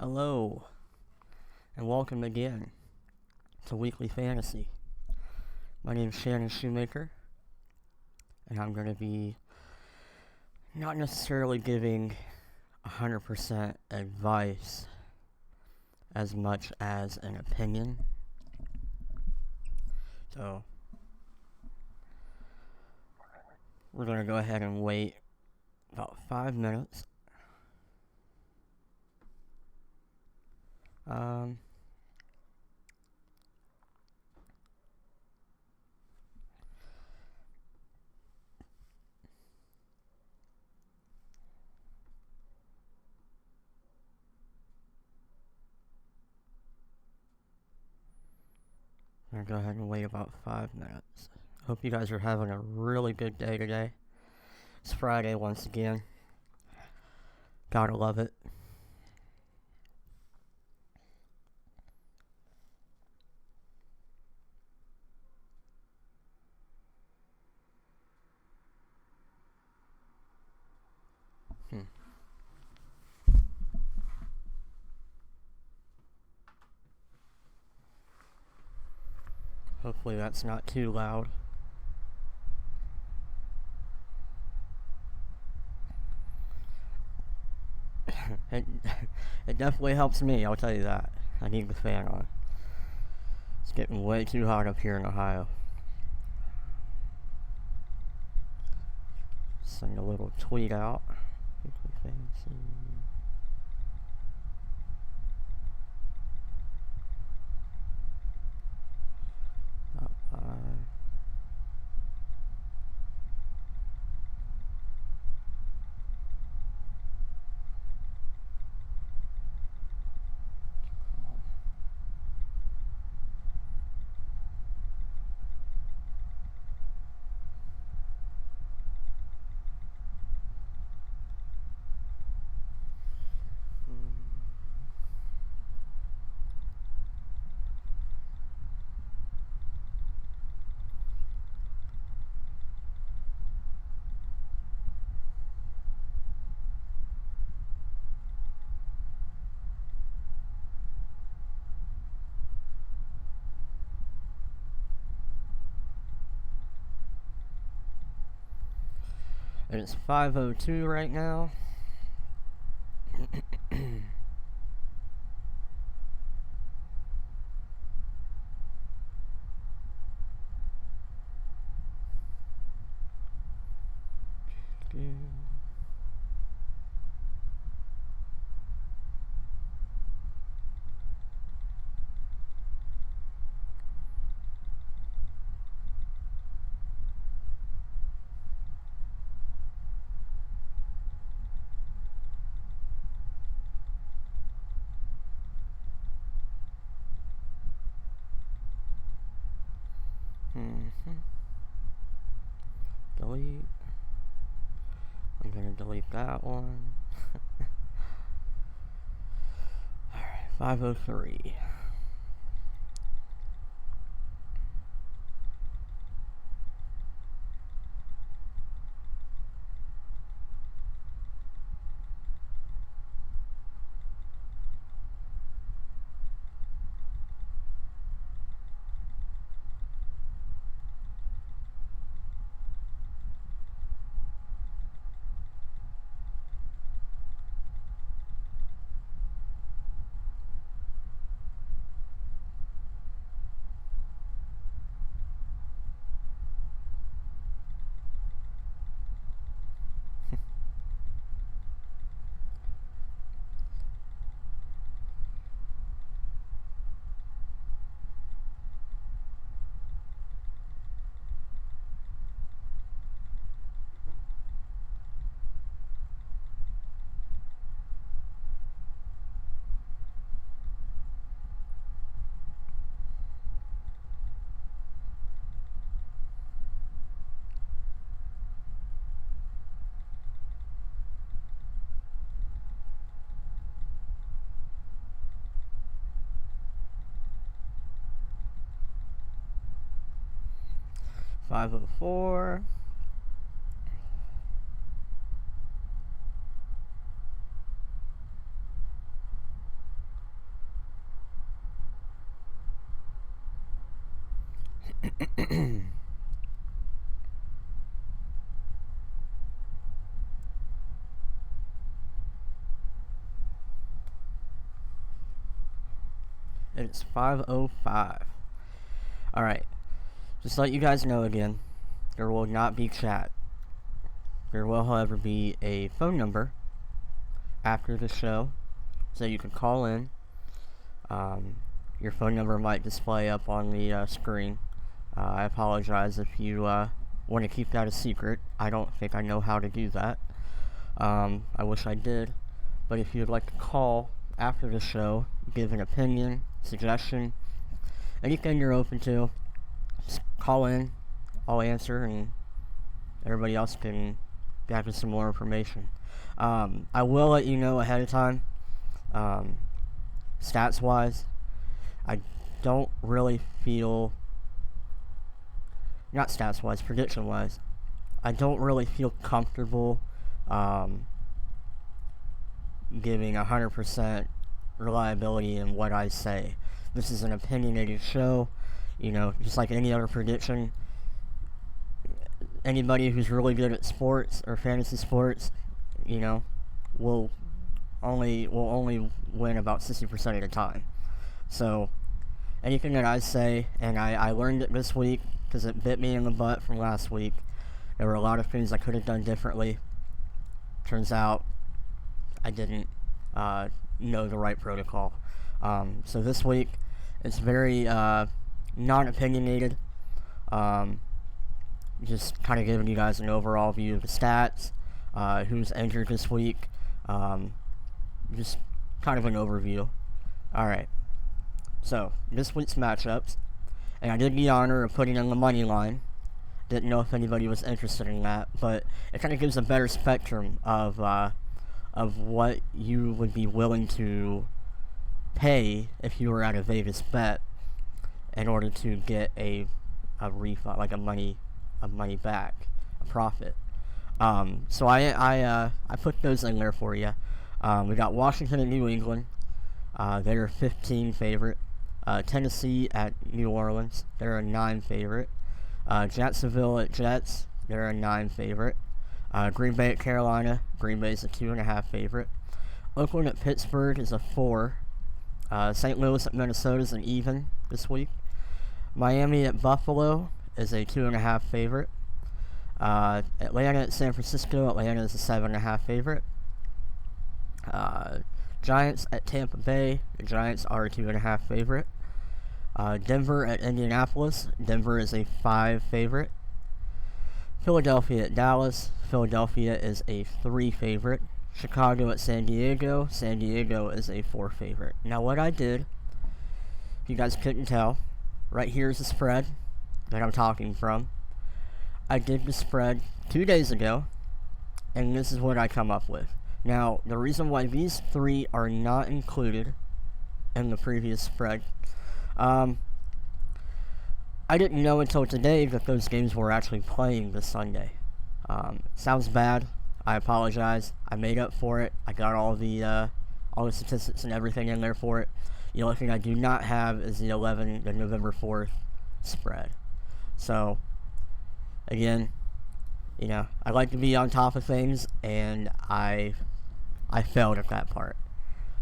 Hello, and welcome again to Weekly Fantasy. My name is Shannon Shoemaker, and I'm going to be not necessarily giving 100% advice as much as an opinion. So, we're going to go ahead and wait about 5 minutes. I'm going to go ahead and wait about 5 minutes. Hope you guys are having a really good day today. It's Friday once again. Gotta love it. Hopefully that's not too loud. It definitely helps me, I'll tell you that. I need the fan on. It's getting way too hot up here in Ohio. Send a little tweet out. Weekly Fantasy. And it's 5:02 right now. Delete. I'm gonna delete that one. Alright, 5:03. $5.04. It's 5:05. Alright. Just to let you guys know again, there will not be chat. There will, however, be a phone number after the show, so you can call in. Your phone number might display up on the screen. I apologize if you want to keep that a secret. I don't think I know how to do that. I wish I did. But if you'd like to call after the show, give an opinion, suggestion, anything you're open to, just call in. I'll answer, and everybody else can gather some more information. I will let you know ahead of time, stats-wise, I don't really feel, not stats-wise, prediction-wise, I don't really feel comfortable giving 100% reliability in what I say. This is an opinionated show, you know, just like any other prediction. Anybody who's really good at sports or fantasy sports, you know, will only win about 60% of the time. So anything that I say, and I learned it this week because it bit me in the butt from last week. There were a lot of things I could have done differently. Turns out I didn't know the right protocol. So this week it's very non-opinionated. Just kind of giving you guys an overall view of the stats, who's injured this week, just kind of an overview. Alright, so this week's matchups, and I did the honor of putting in the money line. Didn't know if anybody was interested in that, but it kind of gives a better spectrum of what you would be willing to pay if you were at a Vegas bet in order to get a refund, like a money back, a profit. So I put those in there for you. We got Washington and New England. They're a 15 favorite. Tennessee at New Orleans. They're a 9 favorite. Jacksonville at Jets. They're a 9 favorite. Green Bay at Carolina. Green Bay's a 2.5 favorite. Oakland at Pittsburgh is a 4. St. Louis at Minnesota is an even this week. Miami at Buffalo is a 2.5 favorite. Atlanta at San Francisco. Atlanta is a 7.5 favorite. Giants at Tampa Bay. The Giants are a 2.5 favorite. Denver at Indianapolis. Denver is a 5 favorite. Philadelphia at Dallas. Philadelphia is a 3 favorite. Chicago at San Diego. San Diego is a 4 favorite. Now what I did, if you guys couldn't tell, right here is the spread that I'm talking from. I did the spread 2 days ago, and this is what I come up with. Now, the reason why these 3 are not included in the previous spread, I didn't know until today that those games were actually playing this Sunday. Sounds bad. I apologize. I made up for it. I got all the statistics and everything in there for it. The only thing I do not have is the November 4th spread. So, again, you know, I like to be on top of things, and I failed at that part.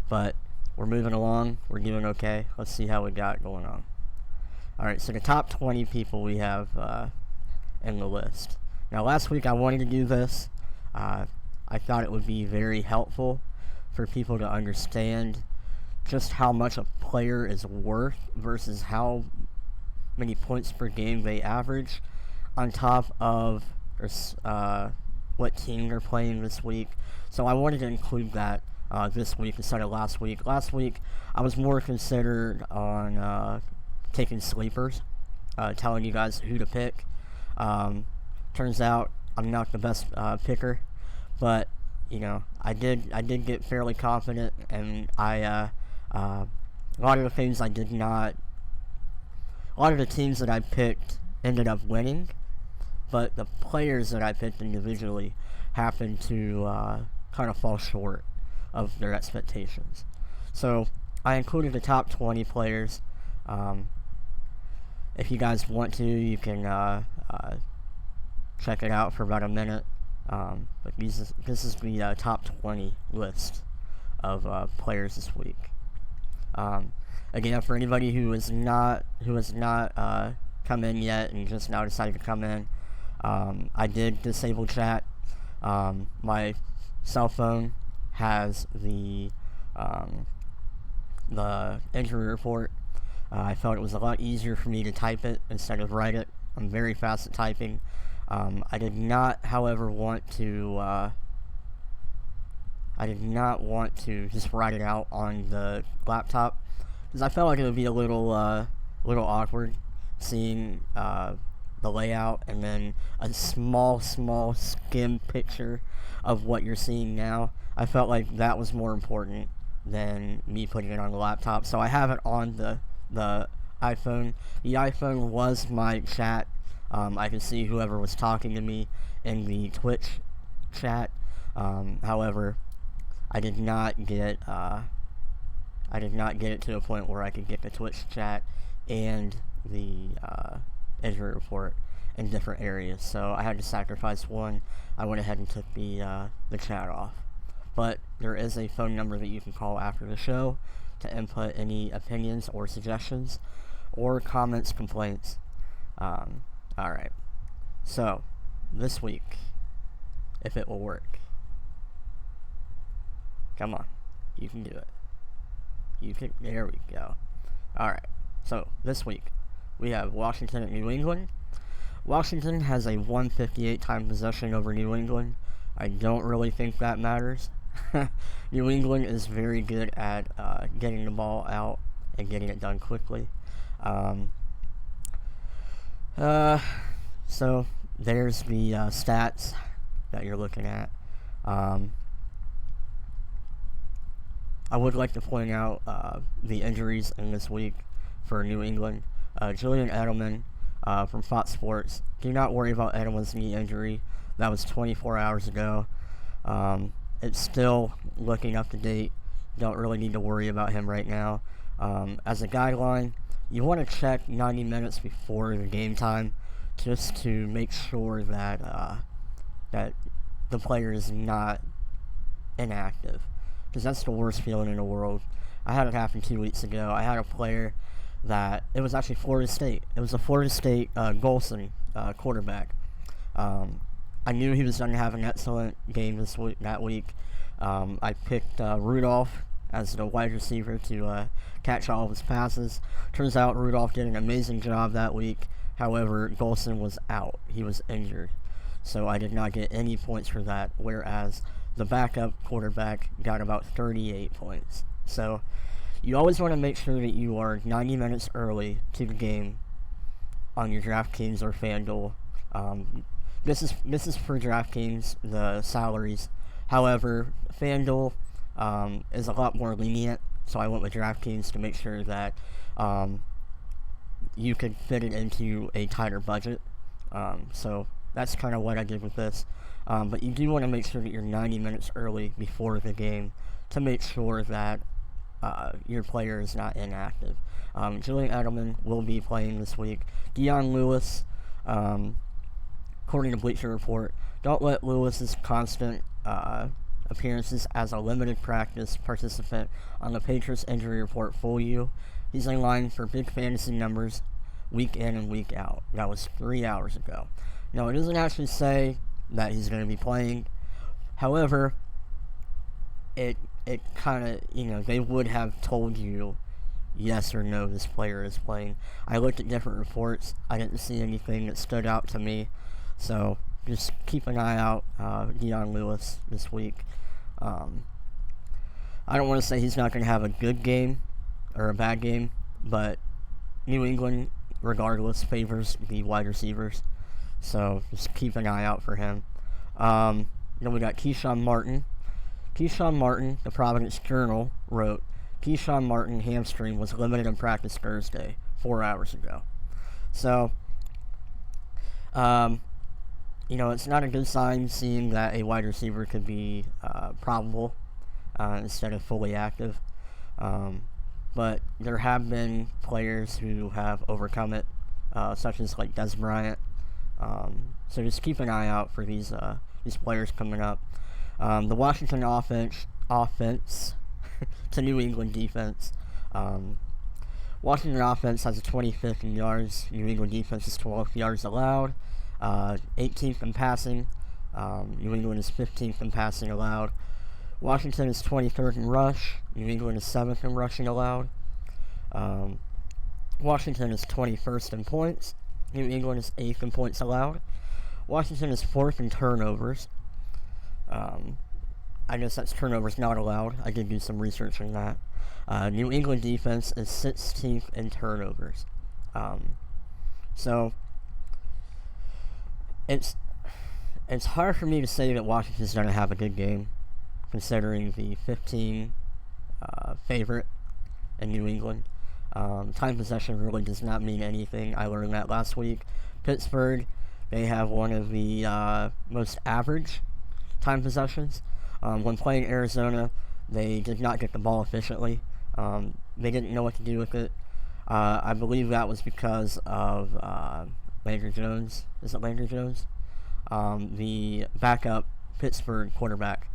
But we're moving along. We're doing okay. Let's see how we got going on. Alright, so the top 20 people we have in the list. Now, last week I wanted to do this. I thought it would be very helpful for people to understand just how much a player is worth versus how many points per game they average, on top of what team they're playing this week. So I wanted to include that this week instead of last week. Last week I was more considered on taking sleepers, telling you guys who to pick. Turns out I'm not the best picker, but you know, I did get fairly confident, and a lot of the things I did not, a lot of the teams that I picked ended up winning, but the players that I picked individually happened to kind of fall short of their expectations. So I included the top 20 players, and if you guys want to, you can check it out for about a minute. But this is the top 20 list of players this week. Again, for anybody who has not come in yet and just now decided to come in, I did disable chat. My cell phone has the injury report. I felt it was a lot easier for me to type it instead of write it. I'm very fast at typing. I did not, however, want to just write it out on the laptop, because I felt like it would be a little awkward seeing the layout and then a small skim picture of what you're seeing now. I felt like that was more important than me putting it on the laptop, so I have it on the iPhone. The iPhone was my chat. I could see whoever was talking to me in the Twitch chat. However, I did not get it to a point where I could get the Twitch chat and the injury report in different areas. So I had to sacrifice one. I went ahead and took the chat off. But there is a phone number that you can call after the show to input any opinions or suggestions or comments, complaints. Alright. So, this week, if it will work. Come on. You can do it. There we go. Alright. So, this week, we have Washington at New England. Washington has a 158 time possession over New England. I don't really think that matters. New England is very good at getting the ball out and getting it done quickly. So there's the stats that you're looking at. I would like to point out the injuries in this week for New England. Julian Edelman from Fox Sports. Do not worry about Edelman's knee injury. That was 24 hours ago. It's still looking up to date. Don't really need to worry about him right now. As a guideline, you want to check 90 minutes before the game time, just to make sure that that the player is not inactive, because that's the worst feeling in the world. I had it happen 2 weeks ago. I had a player that, it was actually Florida State. It was a Florida State Golson quarterback. I knew he was going to have an excellent game that week. I picked Rudolph as the wide receiver to catch all of his passes. Turns out Rudolph did an amazing job that week. However, Golson was out. He was injured. So I did not get any points for that, whereas the backup quarterback got about 38 points. So you always want to make sure that you are 90 minutes early to the game on your DraftKings or FanDuel. This is for DraftKings, the salaries. However, FanDuel is a lot more lenient, so I went with DraftKings to make sure that you could fit it into a tighter budget. So that's kind of what I did with this. But you do want to make sure that you're 90 minutes early before the game to make sure that your player is not inactive. Julian Edelman will be playing this week. Dion Lewis, according to Bleacher Report, don't let Lewis's constant appearances as a limited practice participant on the Patriots injury report fool you. He's in line for big fantasy numbers week in and week out. That was 3 hours ago. Now, it doesn't actually say that he's going to be playing. However, it kind of, they would have told you yes or no this player is playing. I looked at different reports. I didn't see anything that stood out to me. So just keep an eye out, Dion Lewis this week. I don't want to say he's not going to have a good game or a bad game, but New England, regardless, favors the wide receivers. So just keep an eye out for him. Then we got Keyshawn Martin. Keyshawn Martin, the Providence Journal, wrote, Keyshawn Martin hamstring was limited in practice Thursday, 4 hours ago. So, it's not a good sign seeing that a wide receiver could be probable instead of fully active. But there have been players who have overcome it such as like Des Bryant. So just keep an eye out for these players coming up. The Washington offense to New England defense. Washington offense has a 25th in yards. New England defense is 12th yards allowed. 18th in passing. New England is 15th in passing allowed. Washington is 23rd in rush. New England is 7th in rushing allowed. Washington is 21st in points. New England is 8th in points allowed. Washington is 4th in turnovers. I guess that's turnovers not allowed. I did do some research on that. New England defense is 16th in turnovers. So it's hard for me to say that Washington's going to have a good game, considering the 15 favorite in New England. Time possession really does not mean anything. I learned that last week. Pittsburgh, they have one of the most average time possessions. When playing Arizona, they did not get the ball efficiently. They didn't know what to do with it. I believe that was because of Landry Jones. Is it Landry Jones? The backup Pittsburgh quarterback.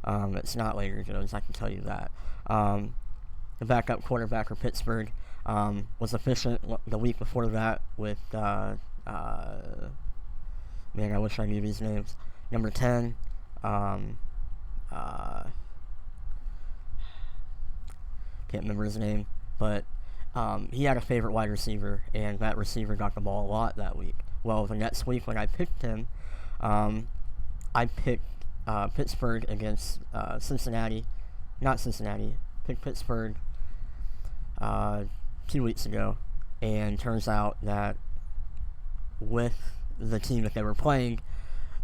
It's not Landry Jones, I can tell you that. The backup quarterback for Pittsburgh was efficient the week before that with, man, I wish I knew these names. Number 10, can't remember his name, but he had a favorite wide receiver, and that receiver got the ball a lot that week. Well, the next week when I picked him, I picked Pittsburgh against Cincinnati. Not Cincinnati. Picked Pittsburgh 2 weeks ago, and turns out that with the team that they were playing,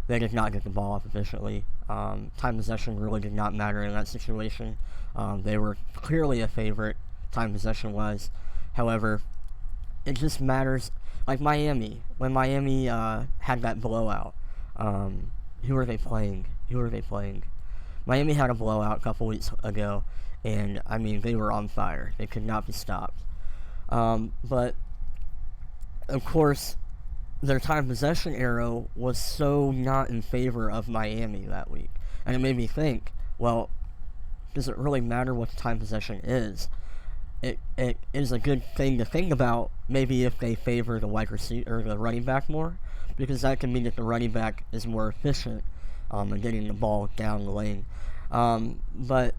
they did not get the ball off efficiently. Time possession really did not matter in that situation. They were clearly a favorite, time possession-wise. However, it just matters. Like Miami, when Miami had that blowout, who were they playing? Miami had a blowout a couple weeks ago, and, I mean, they were on fire. They could not be stopped. But, of course, their time possession arrow was so not in favor of Miami that week. And it made me think, well, does it really matter what the time possession is? It is a good thing to think about, maybe if they favor the wide receiver or the running back more, because that can mean that the running back is more efficient in getting the ball down the lane. But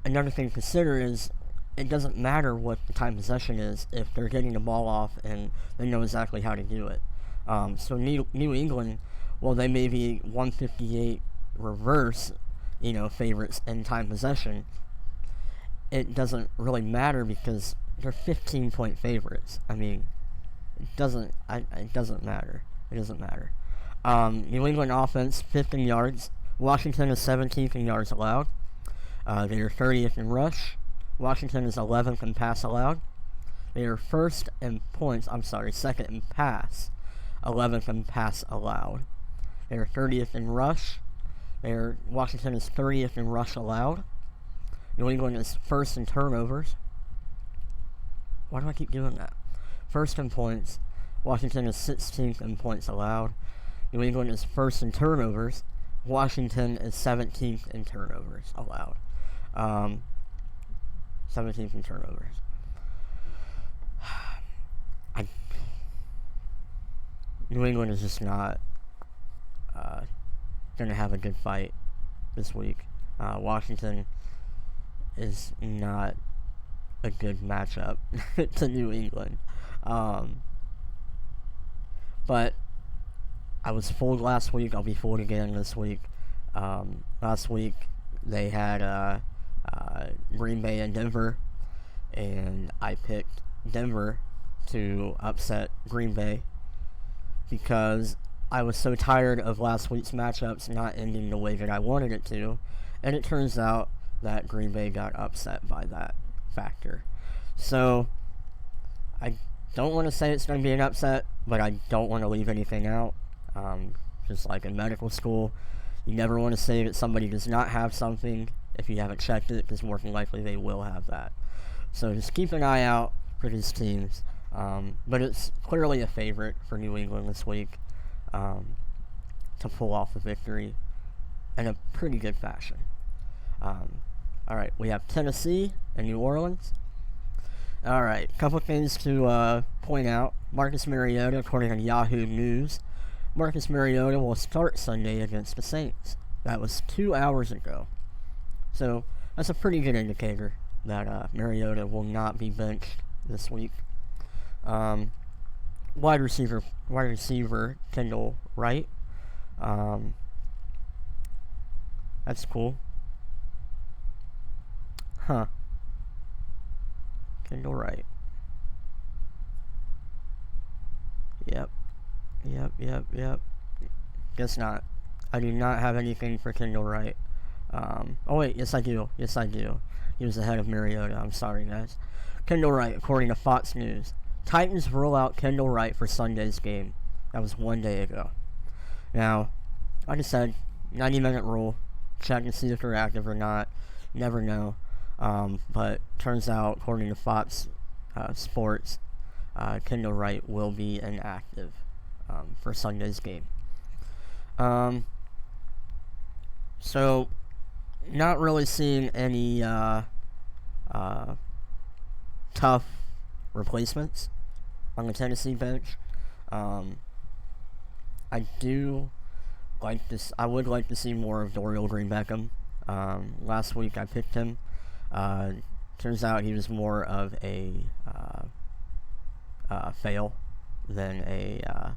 another thing to consider is it doesn't matter what the time possession is if they're getting the ball off and they know exactly how to do it. So New England, well, they may be 158 reverse, favorites in time possession. It doesn't really matter because they're 15-point favorites. I mean, it doesn't matter. It doesn't matter. New England offense, 5th in yards. Washington is 17th in yards allowed. They are 30th in rush. Washington is 11th in pass allowed. They are second in pass, 11th in pass allowed. They are 30th in rush. Washington is 30th in rush allowed. New England is 1st in turnovers. Why do I keep doing that? 1st in points. Washington is 16th in points allowed. New England is 1st in turnovers. Washington is 17th in turnovers allowed. 17th in turnovers. New England is just not going to have a good fight this week. Washington is not a good matchup to New England. But I was fooled last week. I'll be fooled again this week. Last week they had Green Bay and Denver, and I picked Denver to upset Green Bay because I was so tired of last week's matchups not ending the way that I wanted it to, and it turns out that Green Bay got upset by that factor. So I don't want to say it's going to be an upset, but I don't want to leave anything out. Just like in medical school, you never want to say that somebody does not have something if you haven't checked it, because more than likely they will have that. So just keep an eye out for these teams. But it's clearly a favorite for New England this week to pull off a victory in a pretty good fashion. Alright, we have Tennessee and New Orleans. Alright, couple things to point out. Marcus Mariota, according to Yahoo News, Marcus Mariota will start Sunday against the Saints. That was 2 hours ago. So, that's a pretty good indicator that Mariota will not be benched this week. Wide receiver Kendall Wright. That's cool. Kendall Wright. Yep. Guess not. I do not have anything for Kendall Wright. Oh wait, yes I do. He was ahead of Mariota. I'm sorry, guys. Kendall Wright, according to Fox News. Titans rule out Kendall Wright for Sunday's game. That was 1 day ago. Now, like I said, 90-minute rule. Check and see if they're active or not. Never know. But turns out, according to Fox Sports, Kendall Wright will be inactive for Sunday's game. So, not really seeing any tough replacements on the Tennessee bench. I would like to see more of Dorial Green-Beckham. Last week I picked him. Turns out he was more of a fail than a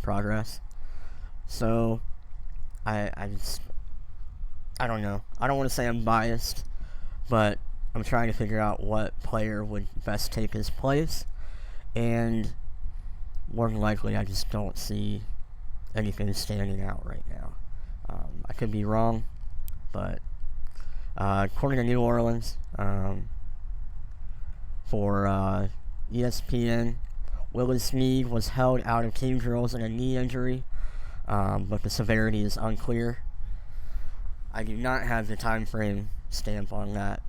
progress. So I don't know. I don't want to say I'm biased, but I'm trying to figure out what player would best take his place, and more than likely I just don't see anything standing out right now. I could be wrong, but according to New Orleans, for ESPN, Willis Snead was held out of team drills in a knee injury, but the severity is unclear. I do not have the time frame stamp on that,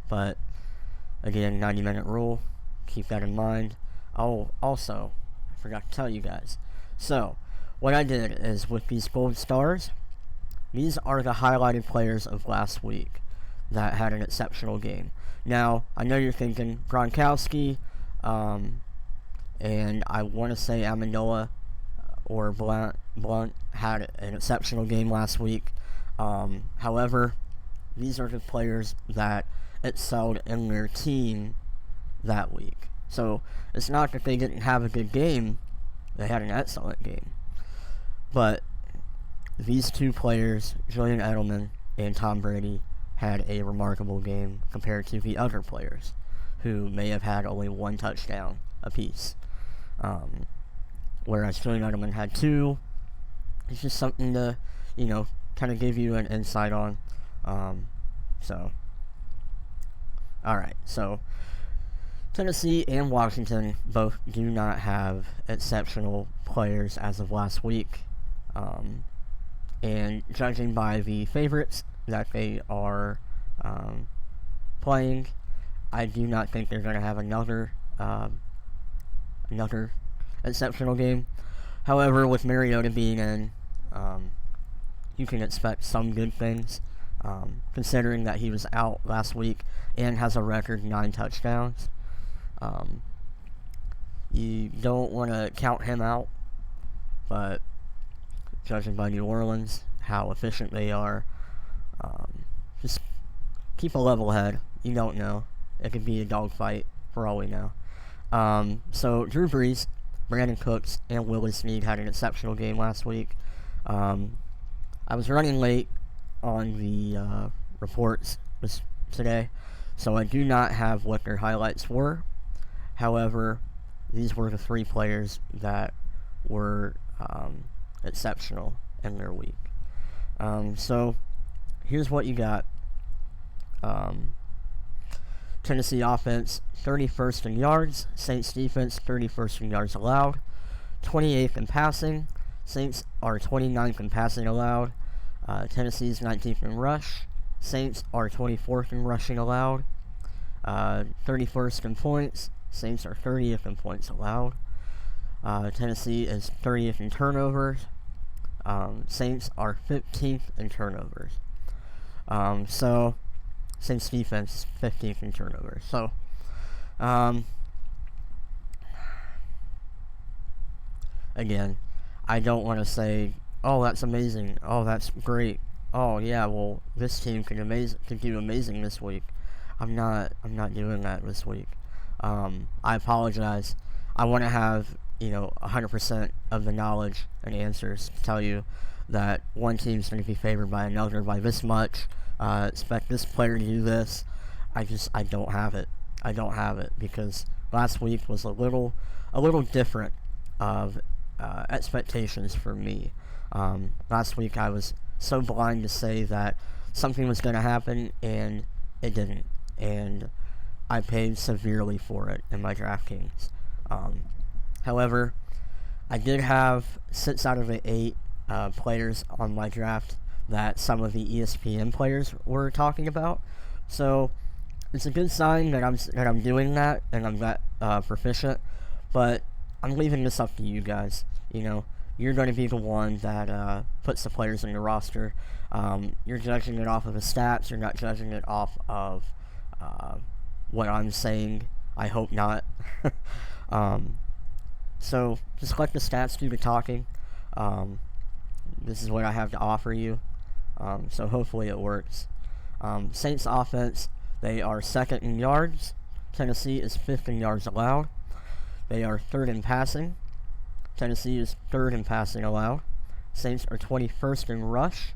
but again, 90-minute rule, keep that in mind. Oh, also, I forgot to tell you guys. So, what I did is with these gold stars, these are the highlighted players of last week that had an exceptional game. Now, I know you're thinking Gronkowski, and I want to say Amendola or Blunt had an exceptional game last week. However, these are the players that excelled in their team that week. So, it's not that they didn't have a good game, they had an excellent game. But these two players, Julian Edelman and Tom Brady, had a remarkable game compared to the other players, who may have had only one touchdown apiece. Whereas Julian Edelman had two. It's just something to, kind of give you an insight on. Alright, so Tennessee and Washington both do not have exceptional players as of last week. And judging by the favorites that they are playing, I do not think they're going to have another exceptional game. However, with Mariota being in, you can expect some good things, considering that he was out last week and has a record 9 touchdowns. You don't want to count him out, but judging by New Orleans, how efficient they are, just keep a level head. You don't know. It could be a dogfight for all we know. So Drew Brees, Brandon Cooks, and Willie Snead had an exceptional game last week. I was running late on the reports today, so I do not have what their highlights were. However, these were the 3 players that were exceptional in their week. So here's what you got. Tennessee offense 31st in yards, Saints defense 31st in yards allowed, 28th in passing. Saints are 29th in passing allowed. Tennessee's 19th in rush. Saints are 24th in rushing allowed. 31st in points. Saints are 30th in points allowed. Tennessee is 30th in turnovers. Saints are 15th in turnovers. So Saints defense is 15th in turnovers. So, again, I don't want to say, oh, that's amazing. Oh, that's great. Oh, yeah, well, this team can do amazing this week. I'm not doing that this week. I apologize. I want to have 100% of the knowledge and answers to tell you that one team's going to be favored by another by this much. Expect this player to do this. I don't have it. I don't have it because last week was a little different of expectations for me. Last week I was so blind to say that something was going to happen and it didn't, and I paid severely for it in my DraftKings. However, I did have 6 out of the 8 players on my draft that some of the ESPN players were talking about. So it's a good sign that I'm doing that and I'm that proficient. But I'm leaving this up to you guys. You're going to be the one that puts the players in your roster. You're judging it off of the stats. You're not judging it off of what I'm saying. I hope not. So just let the stats do the talking. This is what I have to offer you. So hopefully it works. Saints offense, they are 2nd in yards. Tennessee is 5th in yards allowed. They are 3rd in passing. Tennessee is 3rd in passing allowed. Saints are 21st in rush.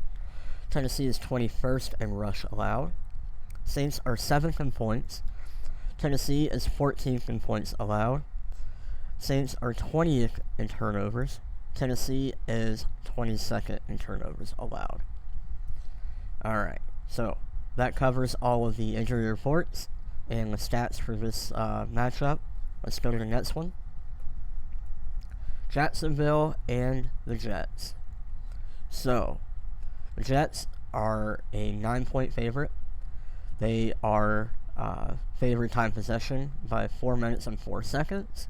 Tennessee is 21st in rush allowed. Saints are 7th in points. Tennessee is 14th in points allowed. Saints are 20th in turnovers. Tennessee is 22nd in turnovers allowed. Alright, so that covers all of the injury reports and the stats for this matchup. Let's go to the next one. Jacksonville and the Jets. So, the Jets are a 9-point favorite. They are favored time possession by 4 minutes and 4 seconds.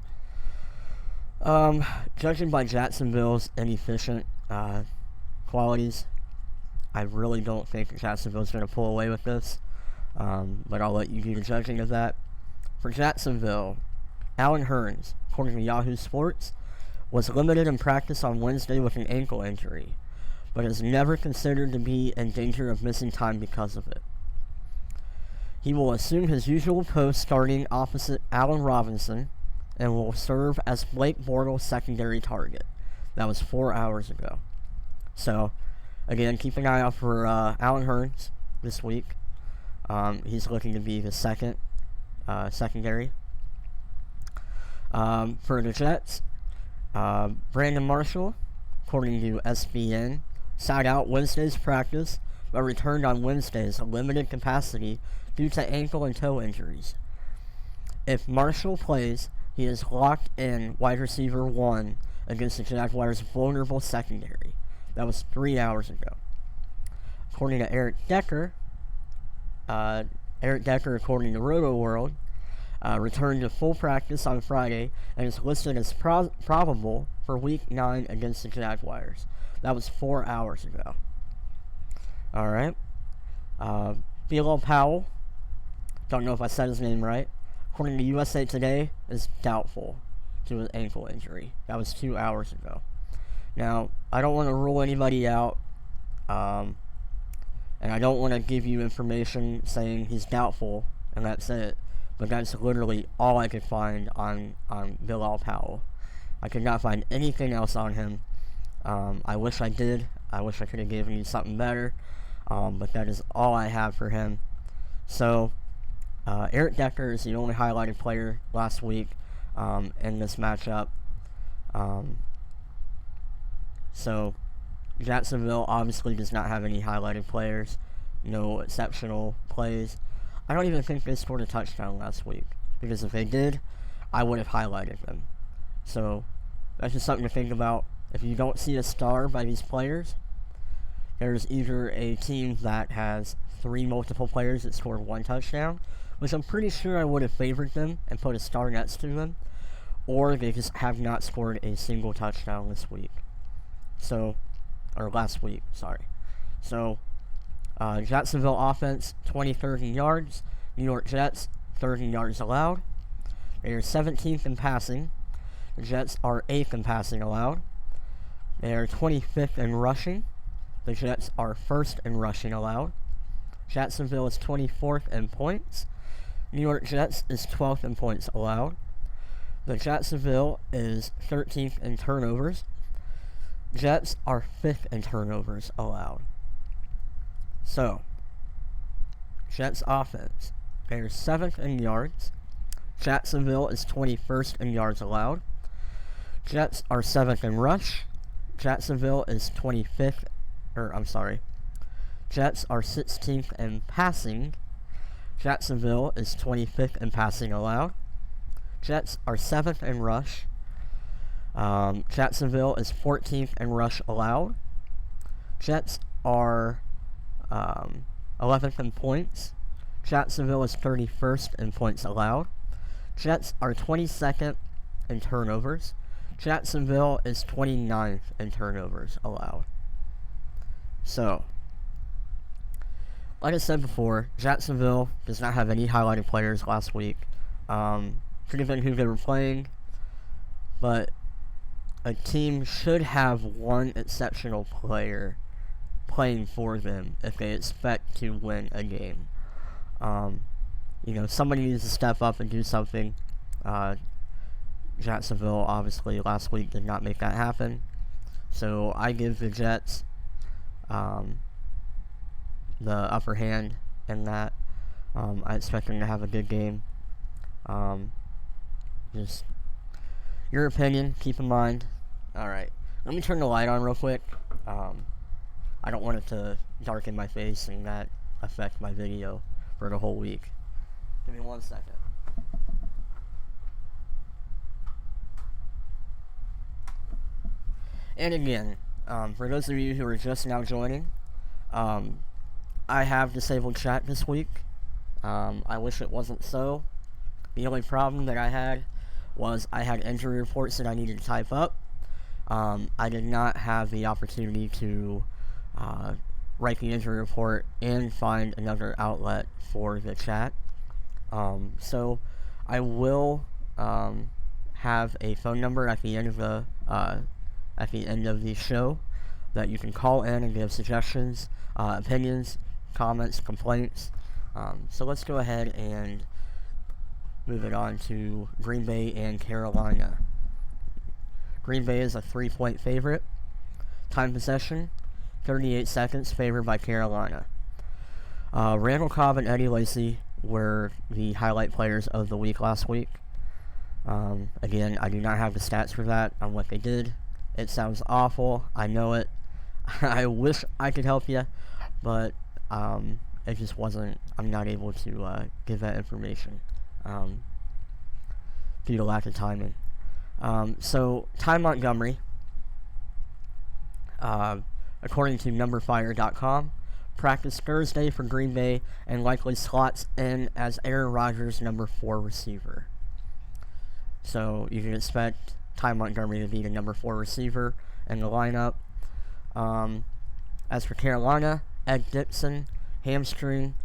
Judging by Jacksonville's inefficient qualities, I really don't think Jacksonville's going to pull away with this. But I'll let you do the judging of that. For Jacksonville, Allen Hurns, according to Yahoo Sports, was limited in practice on Wednesday with an ankle injury, but is never considered to be in danger of missing time because of it. He will assume his usual post starting opposite Allen Robinson and will serve as Blake Bortles' secondary target. That was 4 hours ago. So, again, keep an eye out for Allen Hurns this week. He's looking to be the second secondary. For the Jets, Brandon Marshall, according to SBN, sat out Wednesday's practice but returned on Wednesday's limited capacity due to ankle and toe injuries. If Marshall plays, he is locked in wide receiver 1 against the Jaguars' vulnerable secondary. That was 3 hours ago. According to Eric Decker, according to Roto World, returned to full practice on Friday and is listed as probable for Week 9 against the Jaguars. That was 4 hours ago. Alright. Bilal Powell, don't know if I said his name right, according to USA Today, is doubtful due to an ankle injury. That was 2 hours ago. Now, I don't want to rule anybody out, and I don't want to give you information saying he's doubtful, and that's it. But that's literally all I could find on Bilal Powell. I could not find anything else on him. I wish I did. I wish I could have given you something better. But that is all I have for him. So, Eric Decker is the only highlighted player last week in this matchup. So, Jacksonville obviously does not have any highlighted players. No exceptional plays. I don't even think they scored a touchdown last week, because if they did, I would have highlighted them. So, that's just something to think about. If you don't see a star by these players, there's either a team that has 3 multiple players that scored 1 touchdown, which I'm pretty sure I would have favored them and put a star next to them, or they just have not scored a single touchdown this week. So, or last week, sorry. So, Jacksonville offense, 23rd in yards. New York Jets, 3rd in yards allowed. They are 17th in passing. The Jets are 8th in passing allowed. They are 25th in rushing. The Jets are 1st in rushing allowed. Jacksonville is 24th in points. New York Jets is 12th in points allowed. The Jacksonville is 13th in turnovers. Jets are 5th in turnovers allowed. So, Jets offense, they're 7th in yards. Jacksonville is 21st in yards allowed. Jets are 7th in rush. Jacksonville is 25th, Jets are 16th in passing. Jacksonville is 25th in passing allowed. Jets are 7th in rush. Jacksonville is 14th in rush allowed. Jets are 11th in points. Jacksonville is 31st in points allowed. Jets are 22nd in turnovers. Jacksonville is 29th in turnovers allowed. So, like I said before, Jacksonville does not have any highlighted players last week. Forgetting who they were playing, but a team should have one exceptional player playing for them if they expect to win a game. Somebody needs to step up and do something. Jacksonville, obviously, last week did not make that happen. So I give the Jets the upper hand in that. I expect them to have a good game. Just your opinion, keep in mind. Alright, let me turn the light on real quick. I don't want it to darken my face and that affect my video for the whole week. Give me 1 second. And again, for those of you who are just now joining, I have disabled chat this week. I wish it wasn't so. The only problem that I had was I had injury reports that I needed to type up. I did not have the opportunity to write the injury report and find another outlet for the chat. So I will have a phone number at the end of the show that you can call in and give suggestions, opinions, comments, complaints. So let's go ahead and move it on to Green Bay and Carolina. Green Bay is a 3-point favorite. Time possession, 38 seconds, favored by Carolina. Randall Cobb and Eddie Lacy were the highlight players of the week last week. Again, I do not have the stats for that on what they did. It sounds awful. I know it. I wish I could help you, but it just wasn't. I'm not able to give that information due to lack of timing. So, Ty Montgomery, according to numberfire.com, practiced Thursday for Green Bay and likely slots in as Aaron Rodgers' number 4 receiver. So, you can expect Ty Montgomery to be the number 4 receiver in the lineup. As for Carolina, Ed Dixon, hamstring,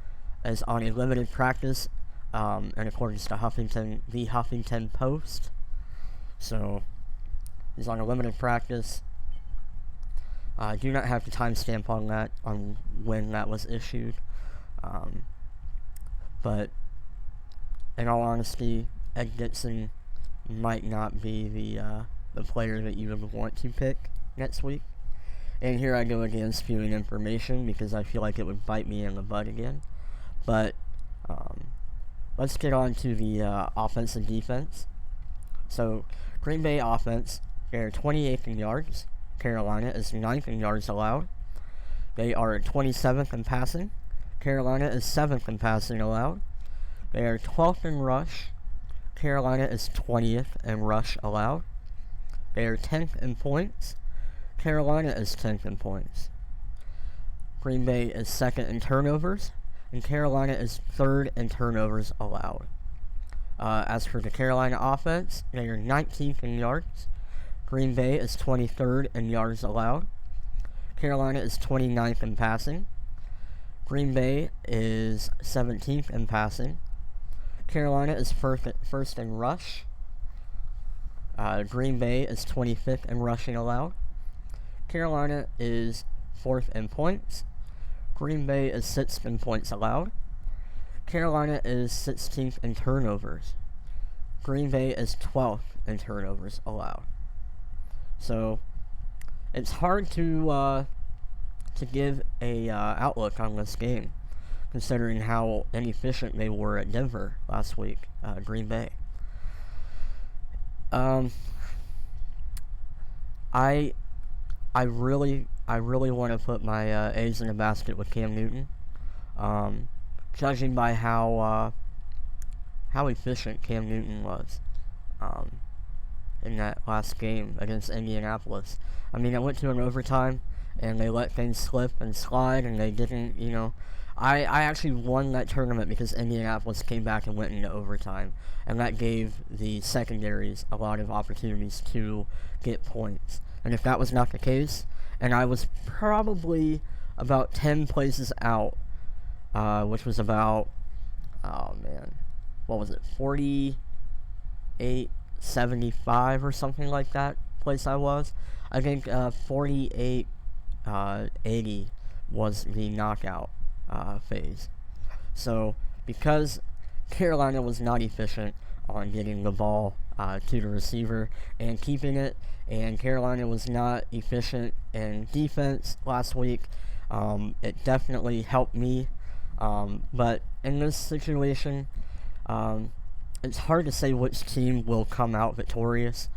is on a limited practice, in accordance to the Huffington Post. So, he's on a limited practice. I do not have the timestamp on that, on when that was issued. But, in all honesty, Ed Dixon might not be the player that you would want to pick next week. And here I go again spewing information because I feel like it would bite me in the butt again. But let's get on to the offense and defense. So, Green Bay offense, they're 28th in yards. Carolina is 9th in yards allowed. They are 27th in passing. Carolina is 7th in passing allowed. They are 12th in rush. Carolina is 20th in rush allowed. They are 10th in points. Carolina is 10th in points. Green Bay is 2nd in turnovers. and Carolina is 3rd in turnovers allowed. As for the Carolina offense, they are 19th in yards. Green Bay is 23rd in yards allowed. Carolina is 29th in passing. Green Bay is 17th in passing. Carolina is first in rush. Green Bay is 25th in rushing allowed. Carolina is 4th in points. Green Bay is 6th in points allowed. Carolina is 16th in turnovers. Green Bay is 12th in turnovers allowed. So it's hard to give a outlook on this game, considering how inefficient they were at Denver last week, Green Bay. I really want to put my eggs in a basket with Cam Newton, judging by how efficient Cam Newton was in that last game against Indianapolis. I mean, it went to an overtime, and they let things slip and slide, and they didn't, I actually won that tournament because Indianapolis came back and went into overtime, and that gave the secondaries a lot of opportunities to get points. And if that was not the case, and I was probably about 10 places out, which was about, 48-75 or something like that place I was. I think 48-80 was the knockout phase. So because Carolina was not efficient on getting the ball to the receiver and keeping it, and Carolina was not efficient in defense last week, it definitely helped me. But in this situation, it's hard to say which team will come out victorious,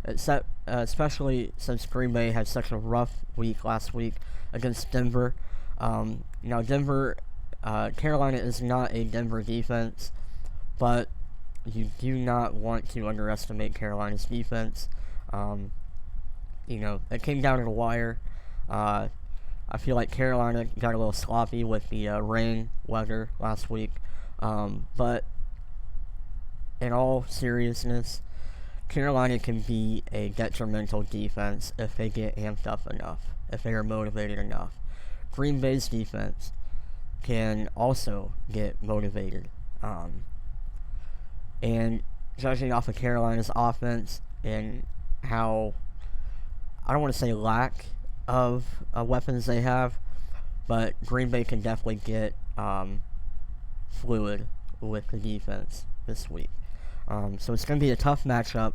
especially since Green Bay had such a rough week last week against Denver. Now, Carolina is not a Denver defense, but you do not want to underestimate Carolina's defense. It came down to the wire. I feel like Carolina got a little sloppy with the rain weather last week. But in all seriousness, Carolina can be a detrimental defense if they get amped up enough, if they are motivated enough. Green Bay's defense can also get motivated. And judging off of Carolina's offense and how, I don't want to say lack of weapons they have, but Green Bay can definitely get fluid with the defense this week. So it's going to be a tough matchup,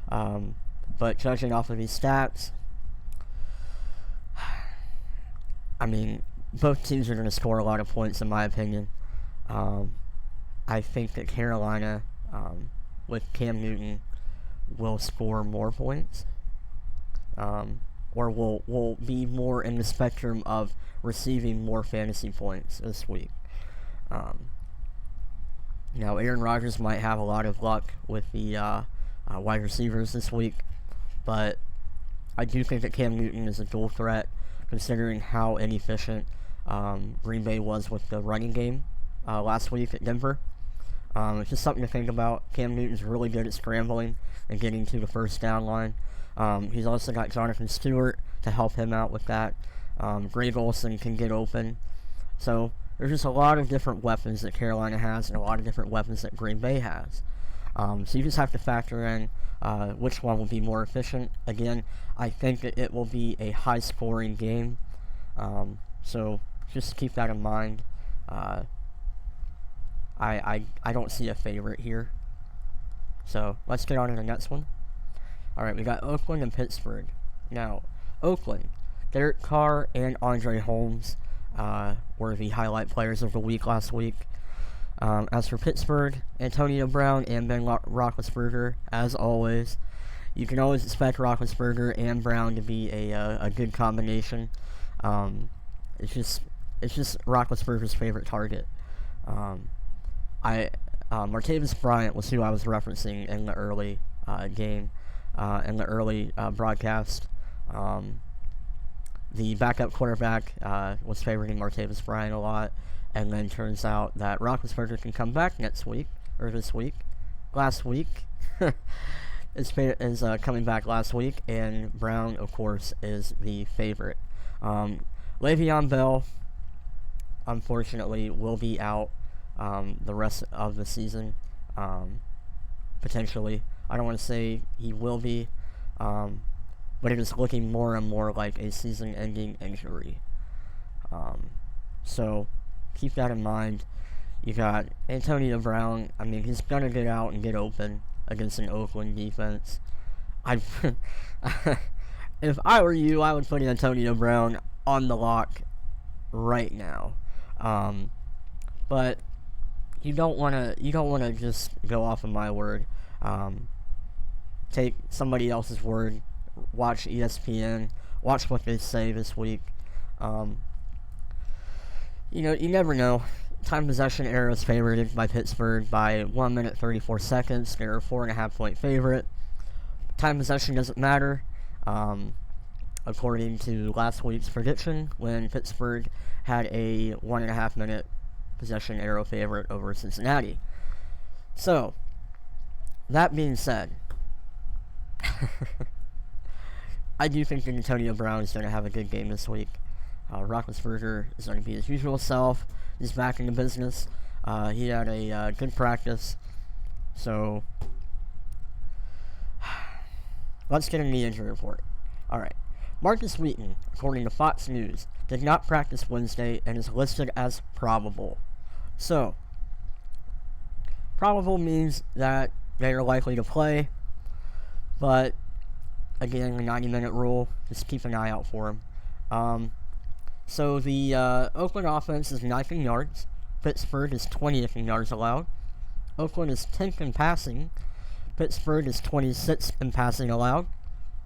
but judging off of these stats, I mean, both teams are going to score a lot of points in my opinion. I think that Carolina, with Cam Newton, will score more points, or will be more in the spectrum of receiving more fantasy points this week. Now, Aaron Rodgers might have a lot of luck with the wide receivers this week, but I do think that Cam Newton is a dual threat, considering how inefficient Green Bay was with the running game last week at Denver. It's just something to think about. Cam Newton's really good at scrambling and getting to the first down line. He's also got Jonathan Stewart to help him out with that. Greg Olsen can get open. So there's just a lot of different weapons that Carolina has and a lot of different weapons that Green Bay has. So you just have to factor in which one will be more efficient. Again, I think that it will be a high-scoring game. So just keep that in mind. I don't see a favorite here. So let's get on to the next one. Alright, we got Oakland and Pittsburgh. Now, Oakland, Derek Carr and Andre Holmes were the highlight players of the week last week. As for Pittsburgh, Antonio Brown and Ben Roethlisberger, as always. You can always expect Roethlisberger and Brown to be a good combination. It's just Roethlisberger's favorite target. Martavis Bryant was who I was referencing in the early game, in the early broadcast. the backup quarterback was favoring Martavis Bryant a lot, and then turns out that Roethlisberger can come back this week. Last week. is coming back last week, and Brown, of course, is the favorite. Le'Veon Bell, unfortunately, will be out the rest of the season, potentially. I don't want to say he will be, but it is looking more and more like a season-ending injury. So keep that in mind. You got Antonio Brown. I mean, he's going to get out and get open against an Oakland defense. If I were you, I would put Antonio Brown on the lock right now. But you don't want to just go off of my word. Take somebody else's word. Watch ESPN. Watch what they say this week. You never know. Time possession era is favored by Pittsburgh by 1 minute 34 seconds. They're a 4.5 point favorite. Time possession doesn't matter, according to last week's prediction, when Pittsburgh had a 1.5 minute possession arrow favorite over Cincinnati. So, that being said, I do think that Antonio Brown is going to have a good game this week. Roethlisberger is going to be his usual self. He's back in the business. He had a good practice. So, let's get into the injury report. Alright. Marcus Wheaton, according to Fox News, did not practice Wednesday and is listed as probable. So, probable means that they are likely to play. But, again, the 90-minute rule, just keep an eye out for him. So the Oakland offense is 9th in yards. Pittsburgh is 20th in yards allowed. Oakland is 10th in passing. Pittsburgh is 26th in passing allowed.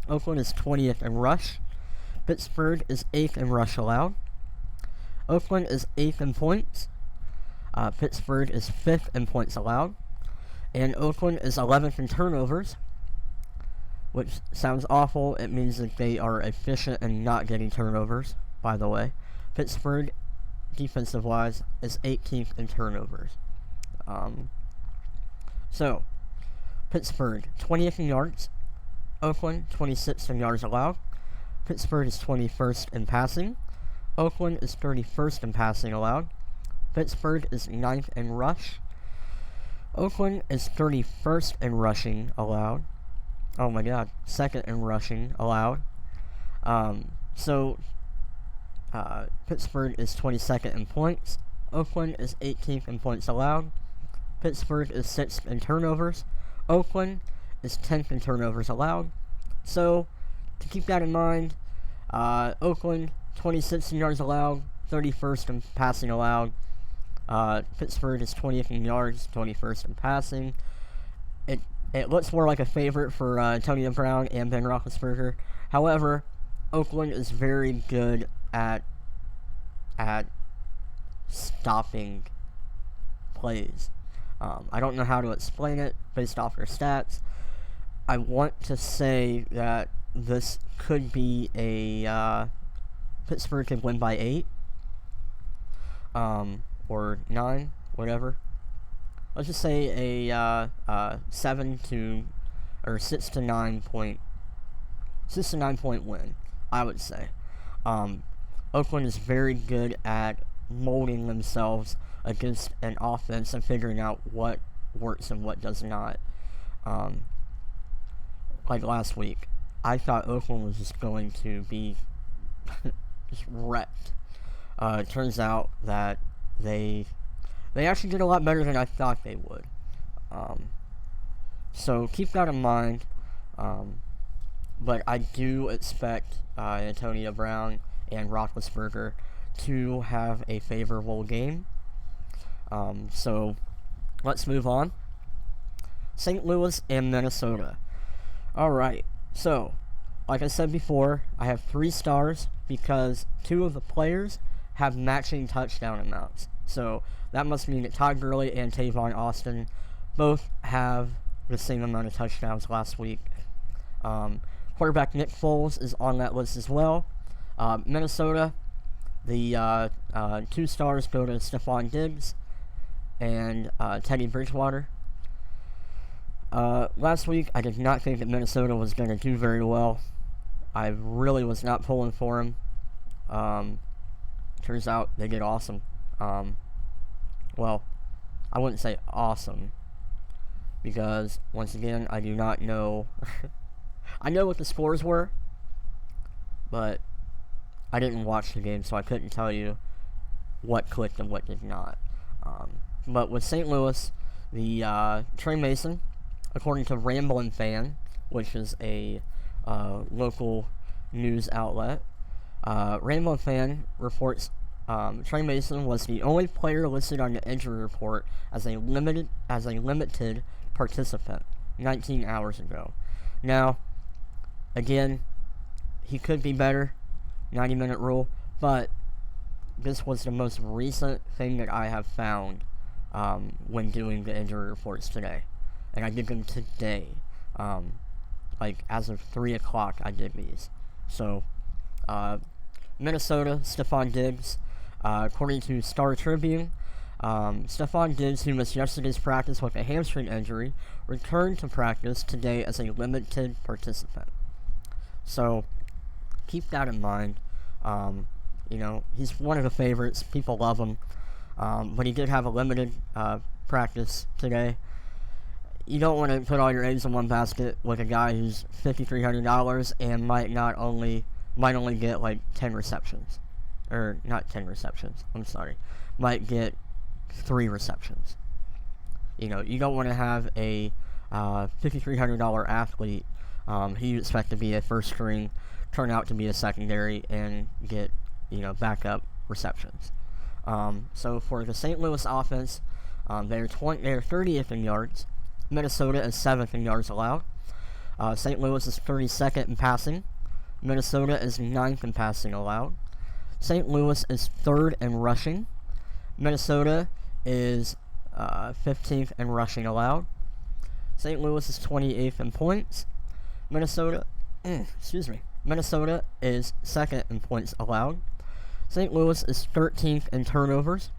Oakland is 20th in rush. Pittsburgh is 8th in rush allowed. Oakland is 8th in points. Pittsburgh is 5th in points allowed. And Oakland is 11th in turnovers, which sounds awful. It means that they are efficient in not getting turnovers, by the way. Pittsburgh, defensive-wise, is 18th in turnovers. So, Pittsburgh, 20th in yards. Oakland, 26th in yards allowed. Pittsburgh is 21st in passing. Oakland is 31st in passing allowed. Pittsburgh is 9th in rush. Oakland is 31st in rushing allowed. Oh my god, 2nd in rushing allowed. Pittsburgh is 22nd in points. Oakland is 18th in points allowed. Pittsburgh is 6th in turnovers. Oakland is 10th in turnovers allowed. So, to keep that in mind, Oakland, 26th in yards allowed, 31st in passing allowed. Pittsburgh is 20th in yards, 21st in passing. It looks more like a favorite for Antonio Brown and Ben Roethlisberger. However, Oakland is very good at stopping plays. I don't know how to explain it based off their stats. I want to say that this could be a Pittsburgh could win by 8 or 9, whatever. Let's just say a 6 to 9 point win, I would say. Oakland is very good at molding themselves against an offense and figuring out what works and what does not. Like last week, I thought Oakland was just going to be just wrecked. It turns out that they actually did a lot better than I thought they would. So keep that in mind. But I do expect Antonio Brown and Roethlisberger to have a favorable game. So let's move on. St. Louis and Minnesota. Alright, so like I said before, I have 3 stars because 2 of the players have matching touchdown amounts. So that must mean that Todd Gurley and Tavon Austin both have the same amount of touchdowns last week. Quarterback Nick Foles is on that list as well. Minnesota, the 2 stars go to Stephon Diggs and Teddy Bridgewater. Last week, I did not think that Minnesota was going to do very well. I really was not pulling for him. Turns out they did awesome. Well, I wouldn't say awesome, because, once again, I do not know. I know what the scores were, but I didn't watch the game, so I couldn't tell you what clicked and what did not. But with St. Louis, the Trey Mason, according to Ramblin' Fan, which is a local news outlet, Ramblin' Fan reports Trey Mason was the only player listed on the injury report as a limited participant 19 hours ago. Now, again, he could be better, 90-minute rule, but this was the most recent thing that I have found when doing the injury reports today. And I did them today. Like, as of 3 o'clock, I did these. So, Minnesota, Stephon Diggs. According to Star Tribune, Stephon Diggs, who missed yesterday's practice with a hamstring injury, returned to practice today as a limited participant. So, keep that in mind. He's one of the favorites. People love him. But he did have a limited practice today. You don't want to put all your eggs in one basket with a guy who's $5,300 and might only get like 10 receptions. Or, not 10 receptions, I'm sorry. Might get 3 receptions. You don't want to have a $5,300 athlete who you expect to be a first string turn out to be a secondary and get, backup receptions. So for the St. Louis offense, they're 30th in yards. Minnesota is 7th in yards allowed. St. Louis is 32nd in passing. Minnesota is 9th in passing allowed. St. Louis is 3rd in rushing. Minnesota is 15th in rushing allowed. St. Louis is 28th in points. Minnesota is 2nd in points allowed. St. Louis is 13th in turnovers.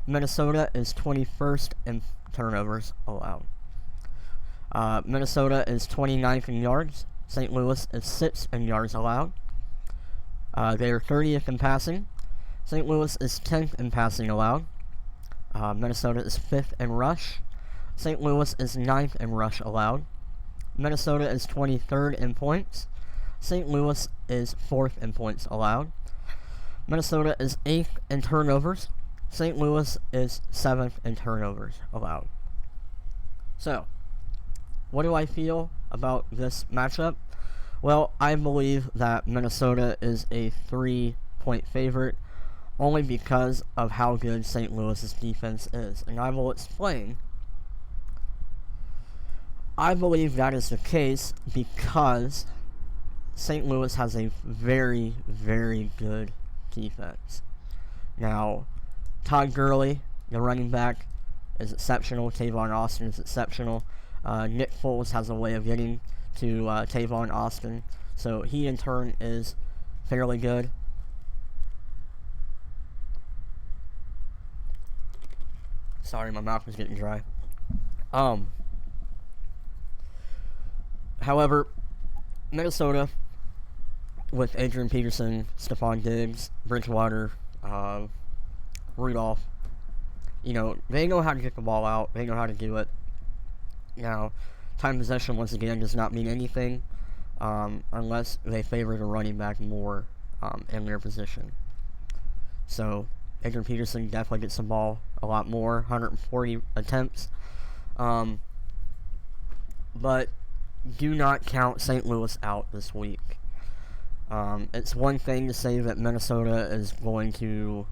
Minnesota is 21st in turnovers allowed. Minnesota is 29th in yards. St. Louis is 6th in yards allowed. They are 30th in passing. St. Louis is 10th in passing allowed. Minnesota is 5th in rush. St. Louis is 9th in rush allowed. Minnesota is 23rd in points. St. Louis is 4th in points allowed. Minnesota is 8th in turnovers. St. Louis is 7th in turnovers allowed. So, what do I feel about this matchup? Well, I believe that Minnesota is a 3-point favorite only because of how good St. Louis's defense is. And I will explain. I believe that is the case because St. Louis has a very, very good defense. Now, Todd Gurley, the running back, is exceptional. Tavon Austin is exceptional. Nick Foles has a way of getting to Tavon Austin, so he in turn is fairly good. Sorry, my mouth was getting dry. However, Minnesota, with Adrian Peterson, Stephon Diggs, Bridgewater, Rudolph, they know how to get the ball out. They know how to do it. Now, time possession, once again, does not mean anything unless they favor the running back more in their position. So, Adrian Peterson definitely gets the ball a lot more, 140 attempts. But do not count St. Louis out this week. It's one thing to say that Minnesota is going to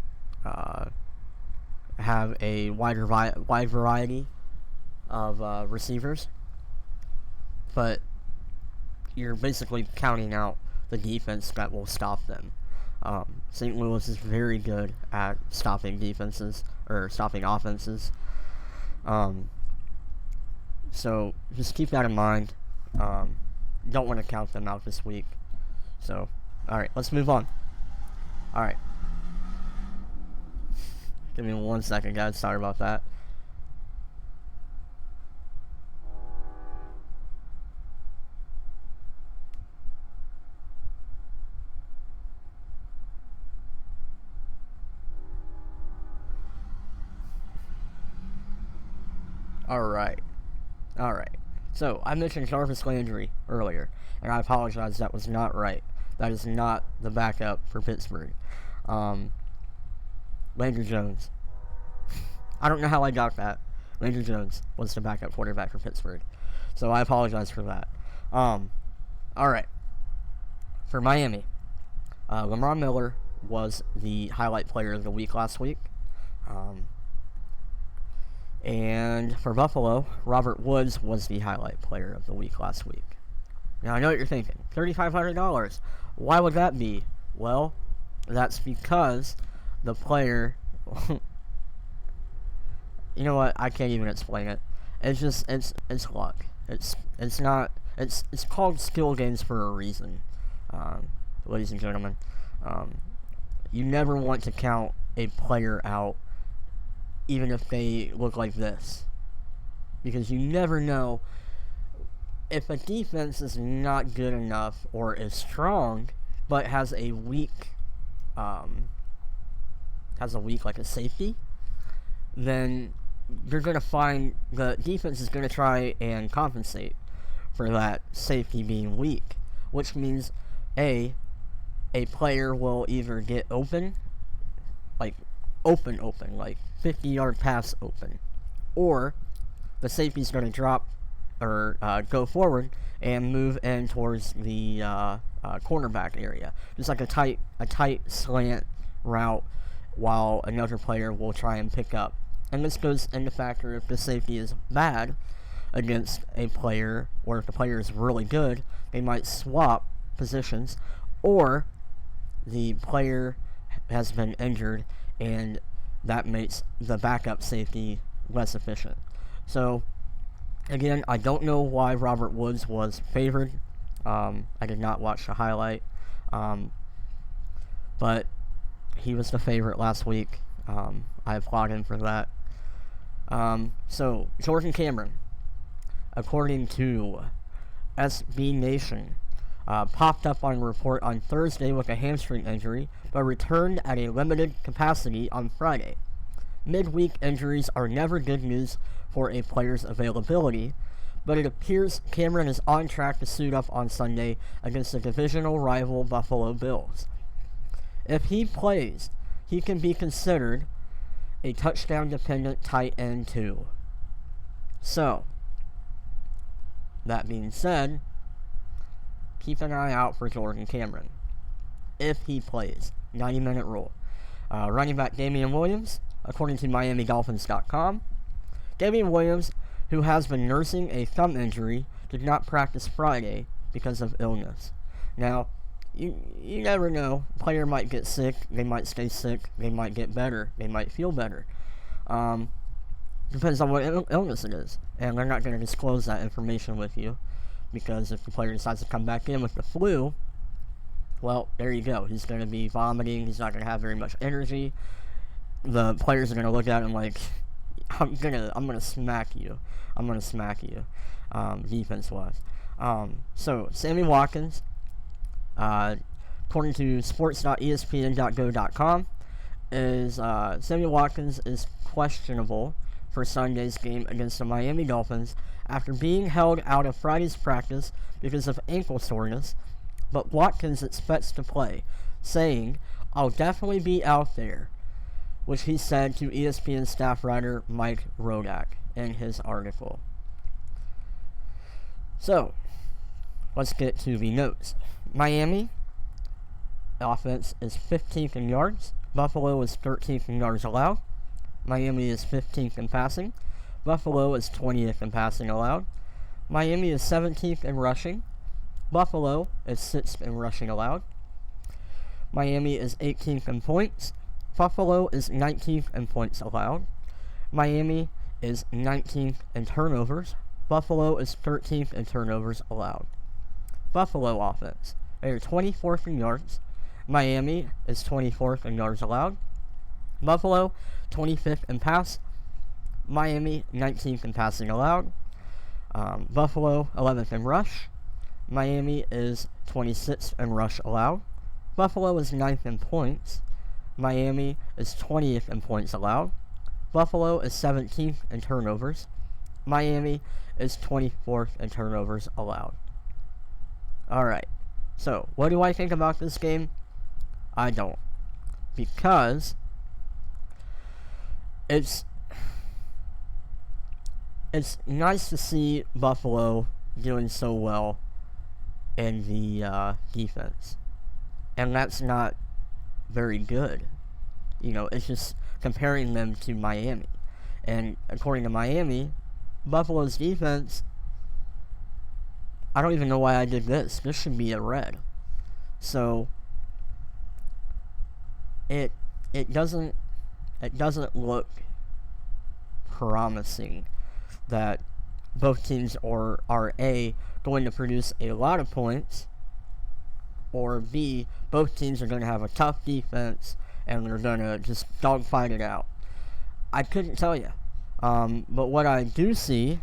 have a wide variety of receivers, but you're basically counting out the defense that will stop them. St. Louis is very good at stopping defenses, or stopping offenses. So just keep that in mind. Don't want to count them out this week. So, alright, let's move on. Alright. Give me 1 second, guys. Sorry about that. Alright. So, I mentioned Jarvis Landry earlier, and I apologize, that was not right. That is not the backup for Pittsburgh. Landry Jones. I don't know how I got that. Landry Jones was the backup quarterback for Pittsburgh. So, I apologize for that. Alright. For Miami, Lamar Miller was the highlight player of the week last week. And for Buffalo, Robert Woods was the highlight player of the week last week. Now, I know what you're thinking. $3,500. Why would that be? Well, that's because the player... you know what? I can't even explain it. It's just, it's luck. It's called skill games for a reason, ladies and gentlemen. You never want to count a player out even if they look like this, because you never know if a defense is not good enough or is strong but has a weak like a safety, then you're going to find the defense is going to try and compensate for that safety being weak, which means a player will either get open, like 50-yard pass open, or the safety's going to drop or go forward and move in towards the cornerback area, just like a tight slant route, while another player will try and pick up. And this goes into factor if the safety is bad against a player, or if the player is really good, they might swap positions, or the player has been injured and that makes the backup safety less efficient. So, again, I don't know why Robert Woods was favored. I did not watch the highlight. But he was the favorite last week. I applaud him for that. So, Jordan Cameron, according to SB Nation, popped up on a report on Thursday with a hamstring injury, but returned at a limited capacity on Friday. Midweek injuries are never good news for a player's availability, but it appears Cameron is on track to suit up on Sunday against the divisional rival Buffalo Bills. If he plays, he can be considered a touchdown-dependent tight end too. So, that being said, keep an eye out for Jordan Cameron if he plays. 90-minute rule. Running back Damian Williams, according to MiamiDolphins.com. Damian Williams, who has been nursing a thumb injury, did not practice Friday because of illness. Now, you never know. A player might get sick, they might stay sick, they might get better, they might feel better. Depends on what illness it is. And they're not going to disclose that information with you, because if the player decides to come back in with the flu, well, there you go. He's going to be vomiting. He's not going to have very much energy. The players are going to look at him like, I'm gonna smack you. I'm gonna smack you, defense-wise. So, Sammy Watkins, according to sports.espn.go.com, Sammy Watkins is questionable for Sunday's game against the Miami Dolphins after being held out of Friday's practice because of ankle soreness, but Watkins expects to play, saying, "I'll definitely be out there," which he said to ESPN staff writer Mike Rodak in his article. So, let's get to the notes. Miami offense is 15th in yards. Buffalo is 13th in yards allowed. Miami is 15th in passing. Buffalo is 20th in passing allowed. Miami is 17th in rushing. Buffalo is 6th in rushing allowed. Miami is 18th in points. Buffalo is 19th in points allowed. Miami is 19th in turnovers. Buffalo is 13th in turnovers allowed. Buffalo offense. They are 24th in yards. Miami is 24th in yards allowed. Buffalo, 25th in pass. Miami, 19th in passing allowed. Buffalo, 11th in rush. Miami is 26th in rush allowed. Buffalo is 9th in points. Miami is 20th in points allowed. Buffalo is 17th in turnovers. Miami is 24th in turnovers allowed. Alright, so what do I think about this game? I don't. Because it's nice to see Buffalo doing so well in the defense. And that's not very good. You know, it's just comparing them to Miami. And according to Miami, Buffalo's defense, I don't even know why I did this. This should be a red. So it doesn't look promising that both teams are A, going to produce a lot of points, or B, both teams are going to have a tough defense and they're going to just dogfight it out. I couldn't tell you. But what I do see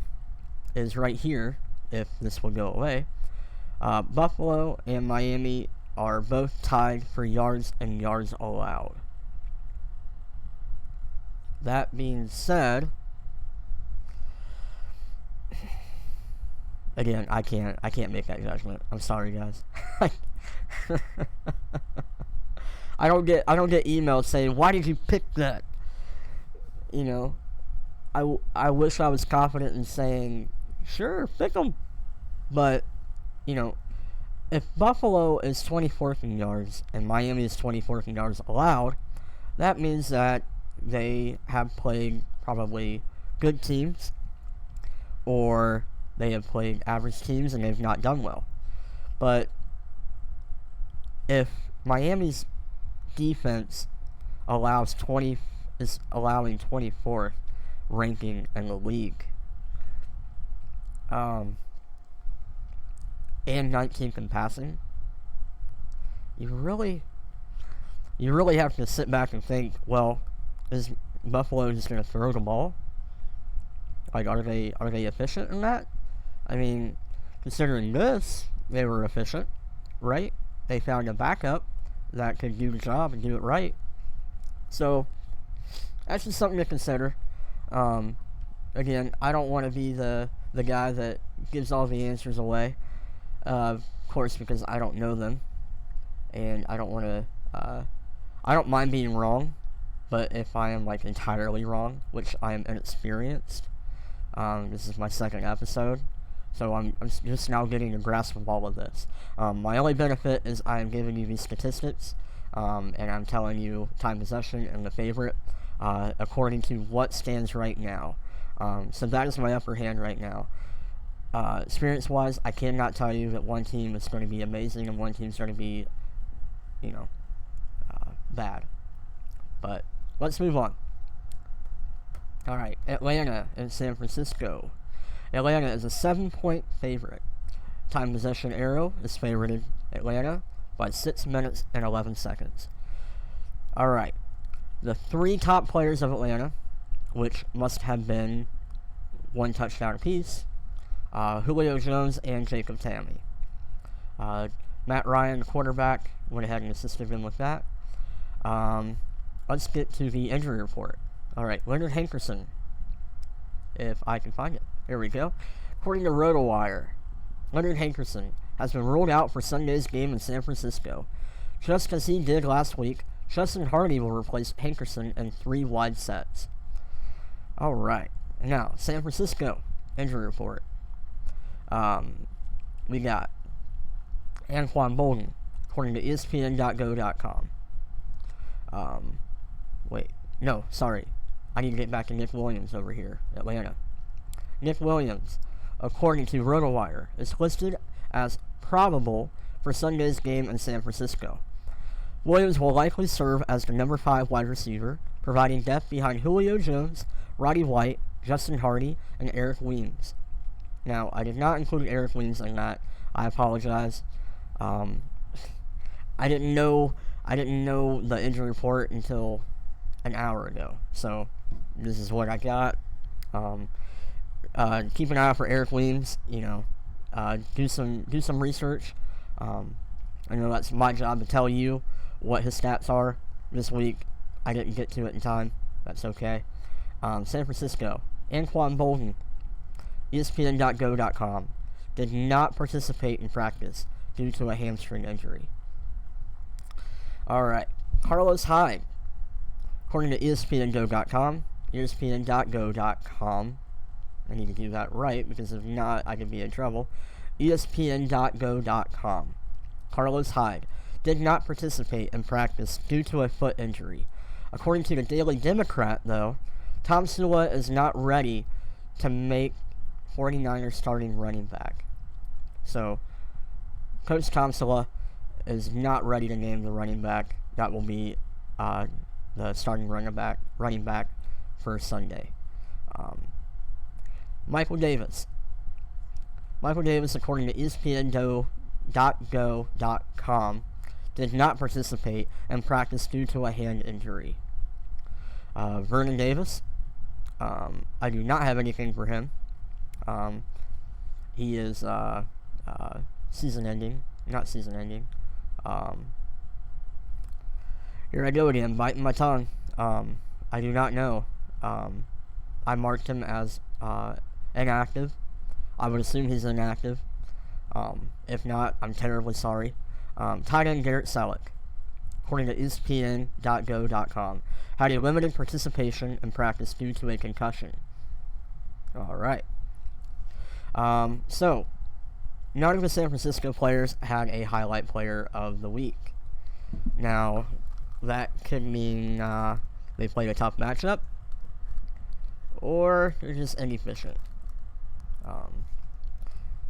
is right here, if this will go away, Buffalo and Miami are both tied for yards and yards allowed. That being said, again, I can't make that judgment. I'm sorry, guys. I don't get emails saying, why did you pick that? You know, I wish I was confident in saying, sure, pick them. But, you know, if Buffalo is 24th in yards and Miami is 24th in yards allowed, that means that they have played probably good teams, or they have played average teams and they've not done well. But if Miami's defense is allowing 24th ranking in the league, and 19th in passing, you really have to sit back and think, well, is Buffalo just going to throw the ball? Like, are they efficient in that? I mean, considering this, they were efficient, right? They found a backup that could do the job and do it right. So, that's just something to consider. Again, I don't want to be the guy that gives all the answers away. Of course, because I don't know them. And I don't want to, I don't mind being wrong. But if I am, like, entirely wrong, which I am inexperienced, this is my second episode, so I'm just now getting a grasp of all of this. My only benefit is I am giving you these statistics, and I'm telling you time possession and the favorite, according to what stands right now. So that is my upper hand right now. Experience-wise, I cannot tell you that one team is going to be amazing and one team is going to be, you know, bad. But let's move on. Alright, Atlanta and San Francisco. Atlanta is a 7-point favorite. Time possession arrow is favorited Atlanta by 6 minutes and 11 seconds. Alright, the three top players of Atlanta, which must have been one touchdown apiece, Julio Jones and Jacob Tamme. Matt Ryan, the quarterback, went ahead and assisted him with that. Let's get to the injury report. Alright, Leonard Hankerson, if I can find it. Here we go. According to RotoWire, Leonard Hankerson has been ruled out for Sunday's game in San Francisco. Just as he did last week, Justin Hardy will replace Hankerson in 3 wide sets. Alright, now, San Francisco injury report. We got Anquan Bolden, according to ESPN.go.com. Wait, no, sorry. I need to get back to Nick Williams over here, Atlanta. Nick Williams, according to RotoWire, is listed as probable for Sunday's game in San Francisco. Williams will likely serve as the number 5 wide receiver, providing depth behind Julio Jones, Roddy White, Justin Hardy, and Eric Weems. Now, I did not include Eric Weems in that. I apologize. I didn't know I didn't know the injury report until an hour ago, so this is what I got. Keep an eye out for Eric Weems. Do some research. I know that's my job to tell you what his stats are this week. I didn't get to it in time. That's okay. San Francisco, Anquan Bolden, ESPN.go.com, did not participate in practice due to a hamstring injury. Alright, Carlos Hyde, according to ESPN.go.com, ESPN.go.com, I need to do that right because if not, I could be in trouble. ESPN.go.com, Carlos Hyde did not participate in practice due to a foot injury. According to the Daily Democrat, though, Tom Sula is not ready to make 49ers starting running back. So, Coach Tom Sula is not ready to name the running back that will be the starting running back for Sunday. Michael Davis, according to ESPN.go.com, did not participate in practice due to a hand injury. Vernon Davis, I do not have anything for him. He is not season ending. Here I go again, biting my tongue. I do not know. I marked him as inactive. I would assume he's inactive. If not, I'm terribly sorry. Tight end Garrett Selleck, according to ESPN.go.com, had a limited participation in practice due to a concussion. Alright. So, none of the San Francisco players had a highlight player of the week. Now, that could mean they played a tough matchup, or they're just inefficient.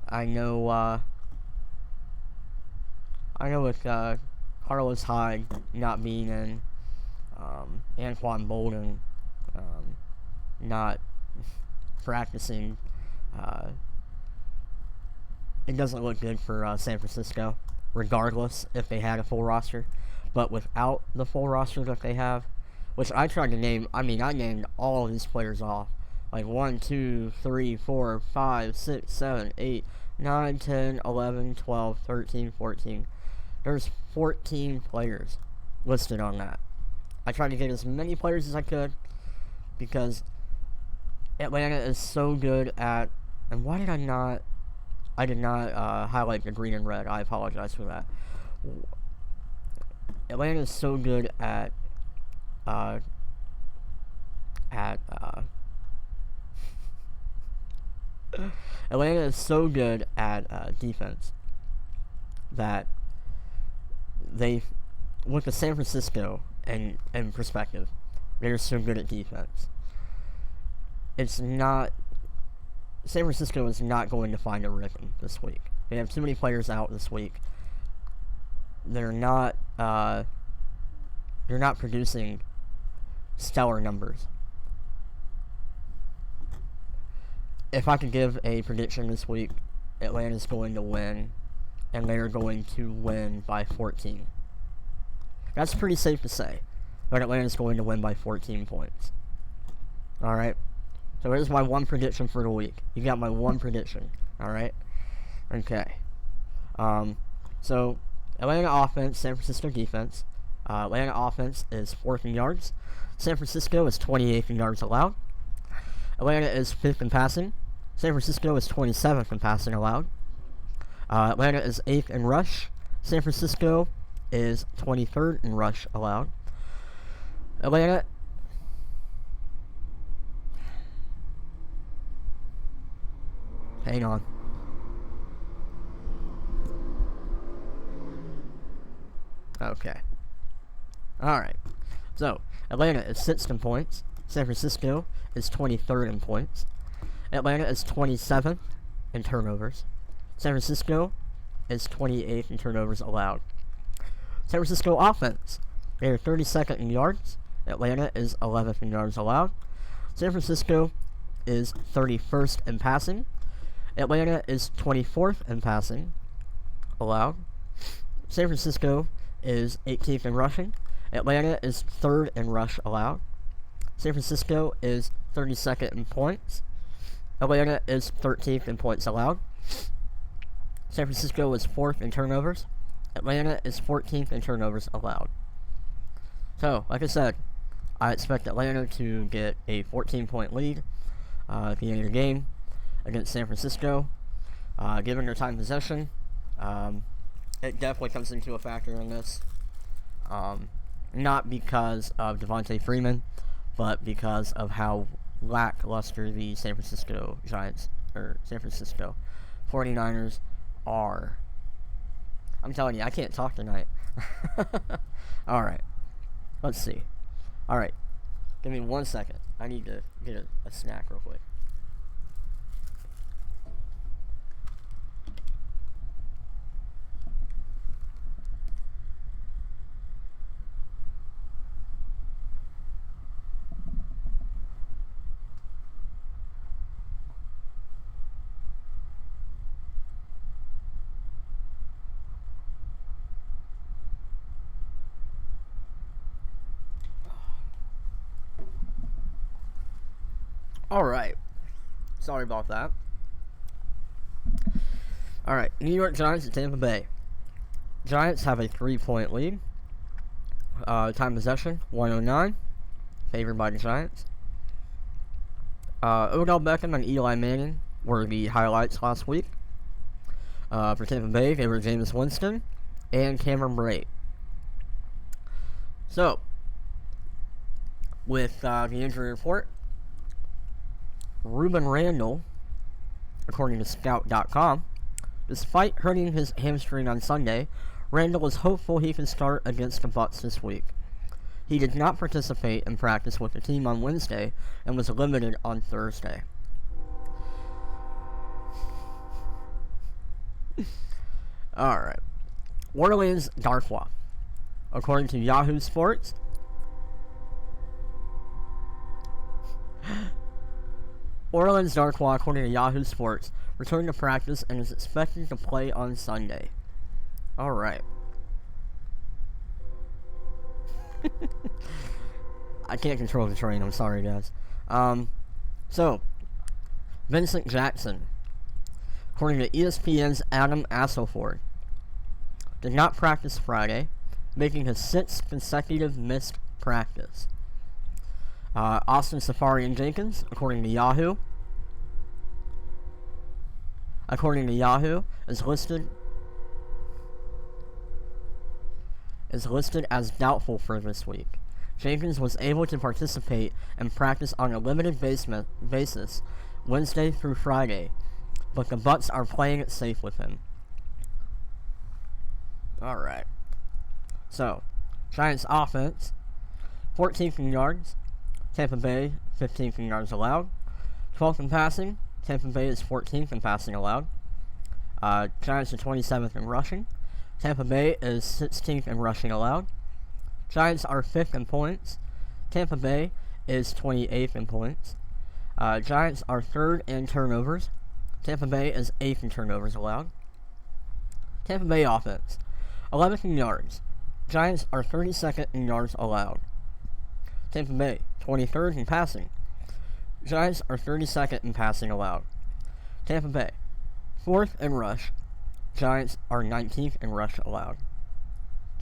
I know with Carlos Hyde not being in, Anquan Bolden not practicing, it doesn't look good for San Francisco, regardless if they had a full roster. But without the full roster that they have, which I tried to name, I named all of these players off. Like 1, 2, 3, 4, 5, 6, 7, 8, 9, 10, 11, 12, 13, 14. There's 14 players listed on that. I tried to get as many players as I could because Atlanta is so good at, and why did I did not highlight the green and red. I apologize for that. Atlanta is so good at Atlanta is so good at defense that they, with the San Francisco in perspective, they're so good at defense. San Francisco is not going to find a rhythm this week. They have too many players out this week. They're not producing stellar numbers. If I could give a prediction this week, Atlanta's going to win, and they're going to win by 14. That's pretty safe to say, but Atlanta's going to win by 14 points. Alright? So here's my one prediction for the week. You got my one prediction. Alright? Okay. So, Atlanta offense, San Francisco defense. Atlanta offense is 4th in yards. San Francisco is 28th in yards allowed. Atlanta is 5th in passing. San Francisco is 27th in passing allowed. Atlanta is 8th in rush. San Francisco is 23rd in rush allowed. Atlanta hang on. Okay. Alright. So, Atlanta is 6th in points. San Francisco is 23rd in points. Atlanta is 27th in turnovers. San Francisco is 28th in turnovers allowed. San Francisco offense, they are 32nd in yards. Atlanta is 11th in yards allowed. San Francisco is 31st in passing. Atlanta is 24th in passing allowed. San Francisco is 18th in rushing. Atlanta is 3rd in rush allowed. San Francisco is 32nd in points. Atlanta is 13th in points allowed. San Francisco is 4th in turnovers. Atlanta is 14th in turnovers allowed. So, like I said, I expect Atlanta to get a 14-point lead at the end of the game against San Francisco. Given their time possession, it definitely comes into a factor in this. Not because of Devontae Freeman, but because of how lackluster the San Francisco 49ers are. I'm telling you, I can't talk tonight. Alright. Let's see. Alright. Give me 1 second. I need to get a snack real quick. Alright. Sorry about that. Alright. New York Giants at Tampa Bay. Giants have a 3-point lead. Time possession, 109. Favored by the Giants. Odell Beckham and Eli Manning were the highlights last week. For Tampa Bay, they were Jameis Winston and Cameron Brate. So, with the injury report, Ruben Randall, according to Scout.com, despite hurting his hamstring on Sunday, Randall is hopeful he can start against the Bucs this week. He did not participate in practice with the team on Wednesday and was limited on Thursday. Alright. Orleans Darkwa. According to Yahoo Sports, Orleans Darkwa, according to Yahoo Sports, returned to practice and is expected to play on Sunday. Alright. I can't control the train, I'm sorry guys. So, Vincent Jackson, according to ESPN's Adam Asselford, did not practice Friday, making his 6th consecutive missed practice. Austin Safarian-Jenkins, according to Yahoo, is listed as doubtful for this week. Jenkins was able to participate and practice on a limited basis Wednesday through Friday, but the Bucs are playing it safe with him. Alright. So, Giants offense, 14th in yards, Tampa Bay 15th in yards allowed. 12th in passing, Tampa Bay is 14th in passing allowed. Giants are 27th in rushing. Tampa Bay is 16th in rushing allowed. Giants are 5th in points. Tampa Bay is 28th in points. Giants are 3rd in turnovers. Tampa Bay is 8th in turnovers allowed. Tampa Bay offense, 11th in yards. Giants are 32nd in yards allowed. Tampa Bay, 23rd in passing. Giants are 32nd in passing allowed. Tampa Bay, 4th in rush. Giants are 19th in rush allowed.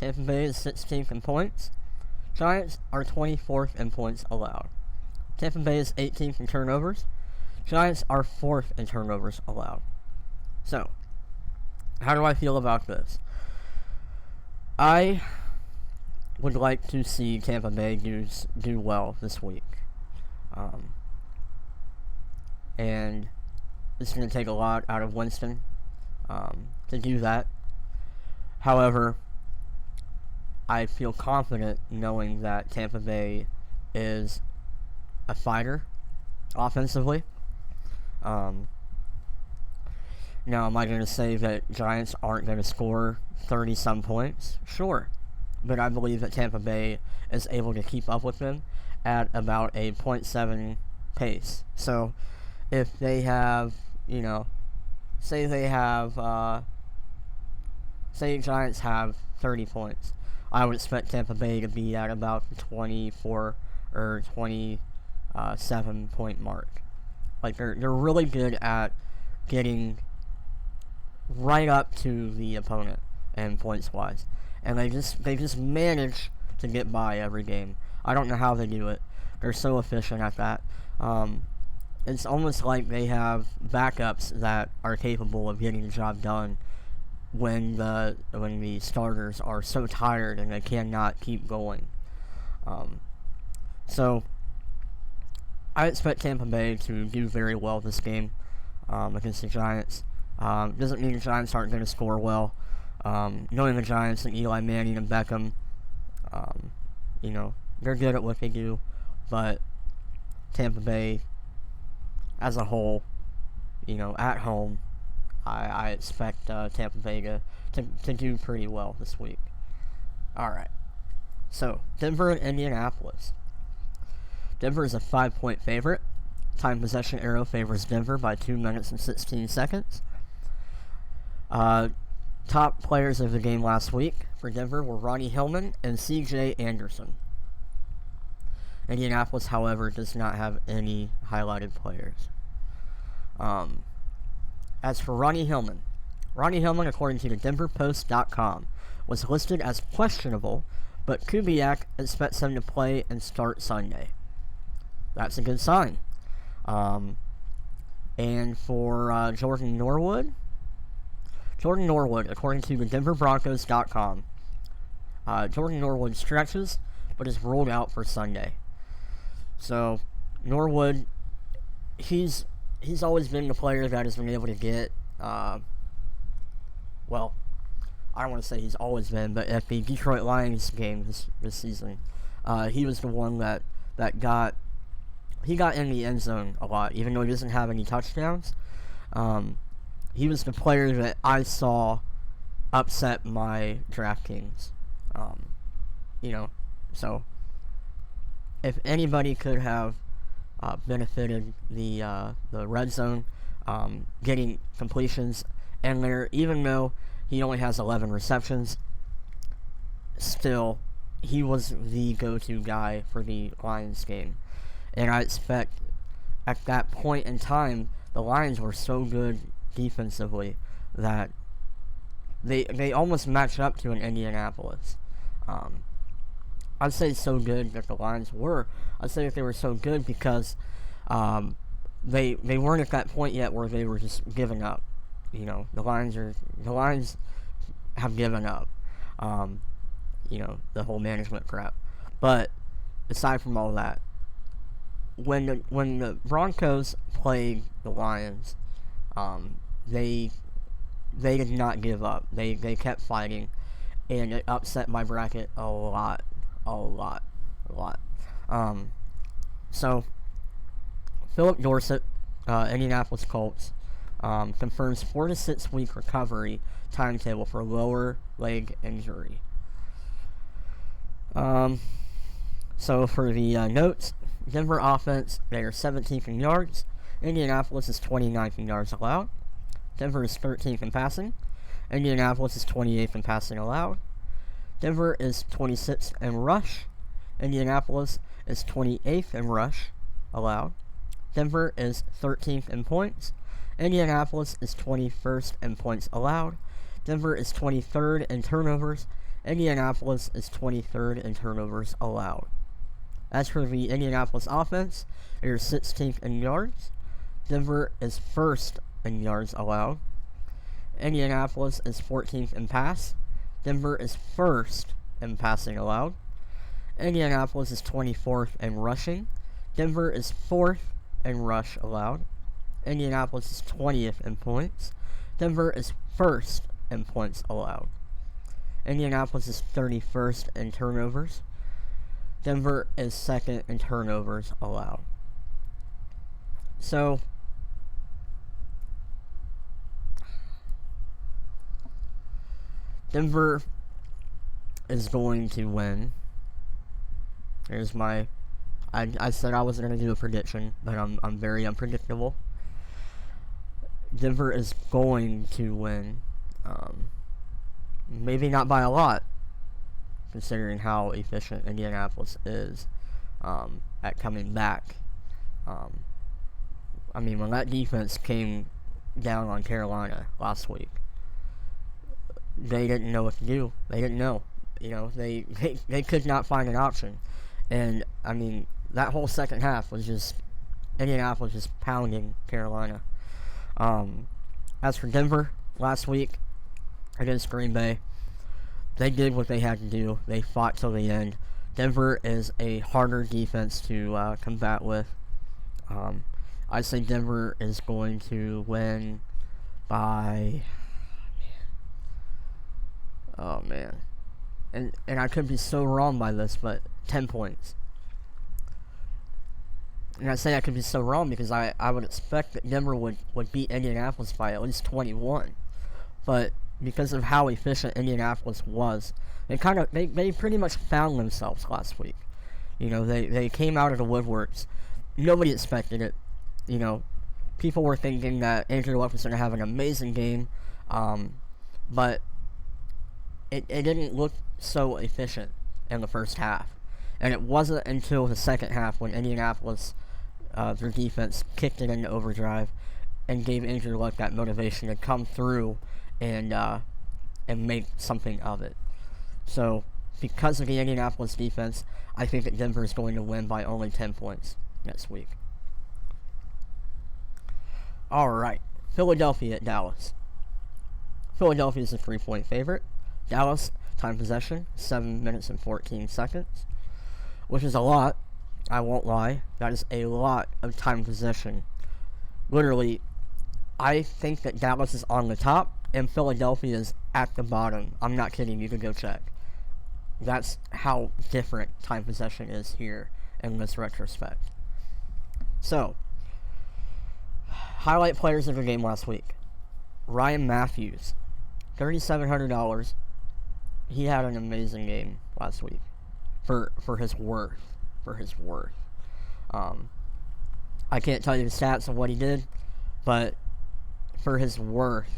Tampa Bay is 16th in points. Giants are 24th in points allowed. Tampa Bay is 18th in turnovers. Giants are 4th in turnovers allowed. So, how do I feel about this? I would like to see Tampa Bay do well this week. And it's going to take a lot out of Winston to do that. However, I feel confident knowing that Tampa Bay is a fighter offensively. Now, am I going to say that Giants aren't going to score 30-some points? Sure. But I believe that Tampa Bay is able to keep up with them at about a 0.7 pace. So, if they have, say Giants have 30 points. I would expect Tampa Bay to be at about the 24 or 27 point mark. Like, they're really good at getting right up to the opponent and points wise, and they just manage to get by every game. I don't know how they do it. They're so efficient at that. It's almost like they have backups that are capable of getting the job done when the starters are so tired and they cannot keep going. So I expect Tampa Bay to do very well this game against the Giants. Doesn't mean the Giants aren't going to score well. Knowing the Giants and Eli Manning and Beckham, they're good at what they do, but Tampa Bay as a whole, at home, I expect Tampa Bay to do pretty well this week. Alright, so Denver and Indianapolis. Denver is a 5-point favorite. Time possession arrow favors Denver by 2 minutes and 16 seconds. Top players of the game last week for Denver were Ronnie Hillman and C.J. Anderson. Indianapolis, however, does not have any highlighted players. As for Ronnie Hillman, according to the DenverPost.com, was listed as questionable, but Kubiak expects him to play and start Sunday. That's a good sign. And for Jordan Norwood, according to the DenverBroncos.com, Jordan Norwood stretches, but is ruled out for Sunday. So, Norwood, he's always been the player that has been able to get, well, I don't want to say he's always been, but at the Detroit Lions game this season, he was the one that got in the end zone a lot, even though he doesn't have any touchdowns. He was the player that I saw upset my DraftKings. So if anybody could have benefited the red zone, getting completions in there, even though he only has 11 receptions, still, he was the go-to guy for the Lions game. And I expect at that point in time, the Lions were so good defensively that they almost matched up to an Indianapolis. I'd say so good that the Lions were. I'd say that they were so good because they weren't at that point yet where they were just giving up. The Lions have given up. The whole management crap. But aside from all that, when the Broncos played the Lions, they did not give up. They kept fighting, and it upset my bracket a lot. So Philip Dorsett, Indianapolis Colts, confirms 4 to 6 week recovery timetable for lower leg injury. So for the notes, Denver offense, they are 17th in yards. Indianapolis is 29th in yards allowed. Denver is 13th in passing. Indianapolis is 28th in passing allowed. Denver is 26th in rush. Indianapolis is 28th in rush allowed. Denver is 13th in points. Indianapolis is 21st in points allowed. Denver is 23rd in turnovers. Indianapolis is 23rd in turnovers allowed. As for the Indianapolis offense, they are 16th in yards. Denver is 1st in yards allowed. Indianapolis is 14th in pass. Denver is 1st in passing allowed. Indianapolis is 24th in rushing. Denver is 4th in rush allowed. Indianapolis is 20th in points. Denver is 1st in points allowed. Indianapolis is 31st in turnovers. Denver is 2nd in turnovers allowed. So, Denver is going to win. Here's my... I said I wasn't going to do a prediction, but I'm very unpredictable. Denver is going to win. Maybe not by a lot, considering how efficient Indianapolis is at coming back. I mean, when that defense came down on Carolina last week, they didn't know what to do. They didn't know. You know, they could not find an option. And, I mean, that whole second half was just Indianapolis just pounding Carolina. As for Denver, last week against Green Bay, they did what they had to do. They fought till the end. Denver is a harder defense to combat with. I'd say Denver is going to win by... Oh, man. And I could be so wrong by this, but 10 points. And I say I could be so wrong because I would expect that Denver would beat Indianapolis by at least 21. But because of how efficient Indianapolis was, they pretty much found themselves last week. You know, they came out of the woodworks. Nobody expected it. You know, people were thinking that Andrew Luck was going to have an amazing game, but it didn't look so efficient in the first half. And it wasn't until the second half when Indianapolis, their defense, kicked it into overdrive and gave Andrew Luck that motivation to come through and make something of it. So, because of the Indianapolis defense, I think that Denver is going to win by only 10 points next week. Alright, Philadelphia at Dallas. Philadelphia is a 3-point favorite. Dallas, time possession, 7 minutes and 14 seconds. Which is a lot. I won't lie. That is a lot of time possession. Literally, I think that Dallas is on the top and Philadelphia is at the bottom. I'm not kidding. You can go check. That's how different time possession is here in this retrospect. So, highlight players of the game last week. Ryan Matthews, $3,700. He had an amazing game last week. For his worth. I can't tell you the stats of what he did, but for his worth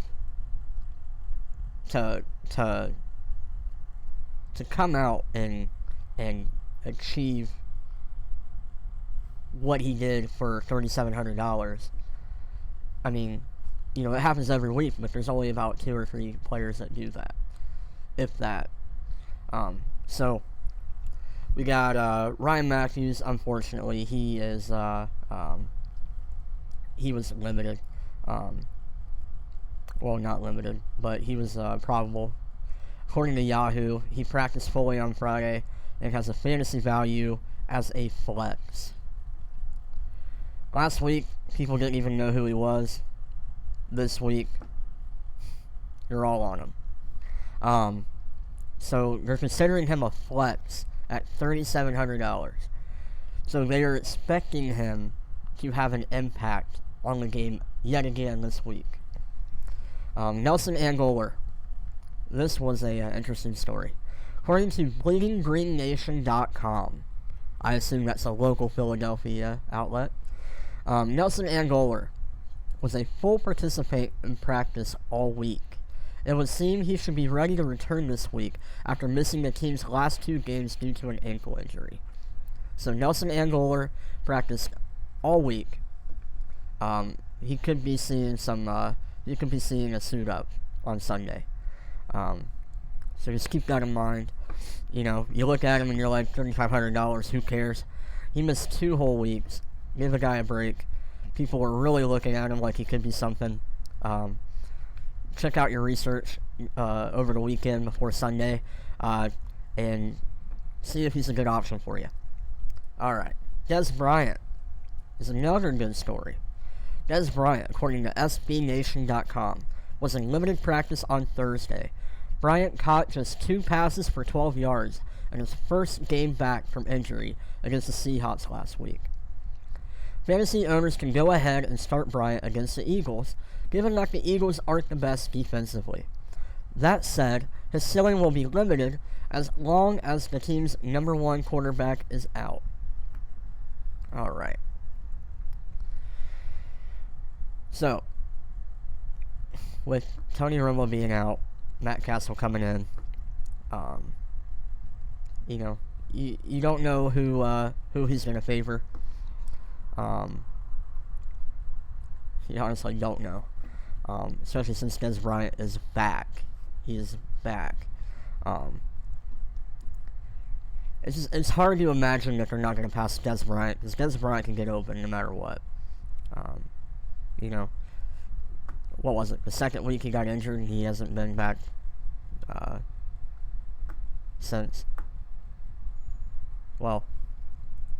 to come out and achieve what he did for $3,700. I mean, you know, it happens every week, but there's only about 2 or 3 players that do that, if that. So we got Ryan Matthews. Unfortunately, he was limited. Well, not limited, but he was probable. According to Yahoo, he practiced fully on Friday and has a fantasy value as a flex. Last week, people didn't even know who he was. This week, you're all on him. So they're considering him a flex at $3,700. So they are expecting him to have an impact on the game yet again this week. Nelson Agholor. This was a interesting story. According to BleedingGreenNation.com, I assume that's a local Philadelphia outlet, Nelson Agholor was a full participant in practice all week. It would seem he should be ready to return this week after missing the team's last 2 games due to an ankle injury. So Nelson Agholor practiced all week. He could be seeing you could be seeing a suit up on Sunday. So just keep that in mind. You know, you look at him and you're like, $3,500, who cares? He missed 2 whole weeks. Give the guy a break. People were really looking at him like he could be something. Check out your research over the weekend before Sunday and see if he's a good option for you. Alright, Des Bryant is another good story. Des Bryant, according to SBNation.com, was in limited practice on Thursday. Bryant caught just 2 passes for 12 yards in his first game back from injury against the Seahawks last week. Fantasy owners can go ahead and start Bryant against the Eagles, given that the Eagles aren't the best defensively. That said, his ceiling will be limited as long as the team's number 1 quarterback is out. Alright. So, with Tony Romo being out, Matt Castle coming in, You know, you don't know who he's gonna favor. You honestly don't know. Especially since Des Bryant is back. He is back. It's hard to imagine that they're not going to pass Des Bryant, because Des Bryant can get open no matter what. You know, what was it? The second week he got injured, and he hasn't been back since. Well,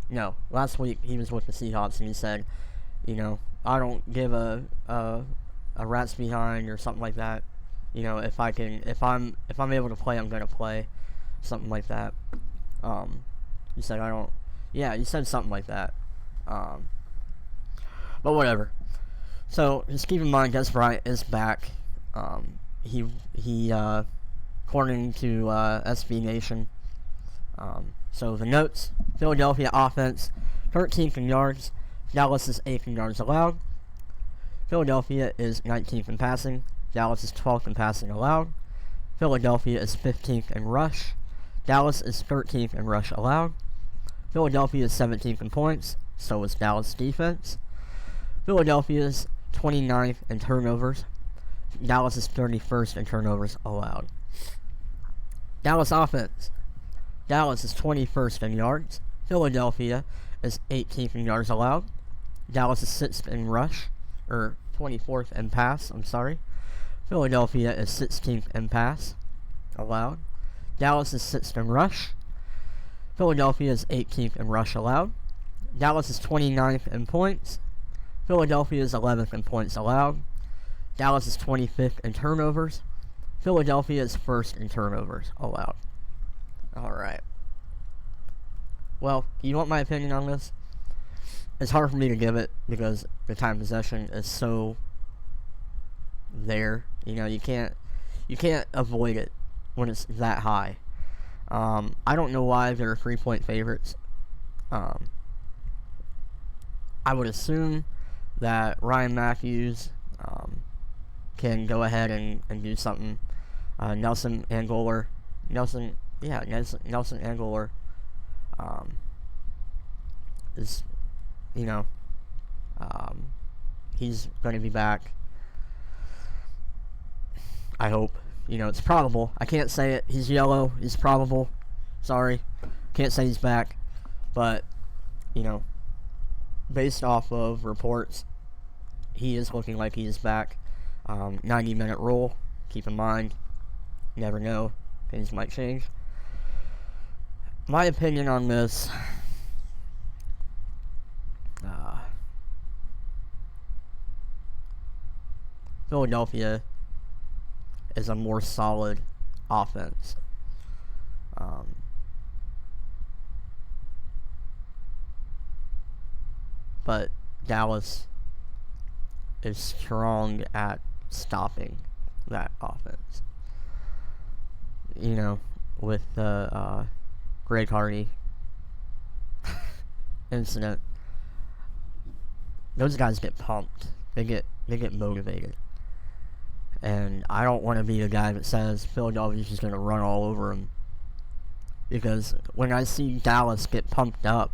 no. Last week he was with the Seahawks, and he said, you know, I don't give a rat's behind or something like that. You know, if I'm able to play, I'm gonna play, something like that. He said I don't. Yeah, he said something like that. But whatever. So just keep in mind, Des Bryant is back. He according to SB Nation. So the notes: Philadelphia offense, 13th in yards. Dallas is 8th in yards allowed. Philadelphia is 19th in passing. Dallas is 12th in passing allowed. Philadelphia is 15th in rush. Dallas is 13th in rush allowed. Philadelphia is 17th in points. So is Dallas defense. Philadelphia is 29th in turnovers. Dallas is 31st in turnovers allowed. Dallas offense. Dallas is 21st in yards. Philadelphia is 18th in yards allowed. Dallas is 6th in rush, or 24th in pass, I'm sorry. Philadelphia is 16th in pass allowed. Dallas is 6th in rush. Philadelphia is 18th in rush allowed. Dallas is 29th in points. Philadelphia is 11th in points allowed. Dallas is 25th in turnovers. Philadelphia is 1st in turnovers allowed. Alright. Well, you want my opinion on this? It's hard for me to give it because the time possession is so there. You know, you can't avoid it when it's that high. I don't know why they're 3-point favorites. I would assume that Ryan Matthews can go ahead and do something. Nelson Agholor is, you know, he's going to be back. I hope. You know, it's probable. I can't say it. He's yellow. He's probable. Sorry. Can't say he's back. But, you know, based off of reports, he is looking like he is back. 90-minute rule. Keep in mind. Never know. Things might change. My opinion on this... Philadelphia is a more solid offense. But Dallas is strong at stopping that offense. You know, with the Greg Hardy incident, those guys get pumped. They get motivated. And I don't want to be the guy that says Philadelphia's just going to run all over them. Because when I see Dallas get pumped up,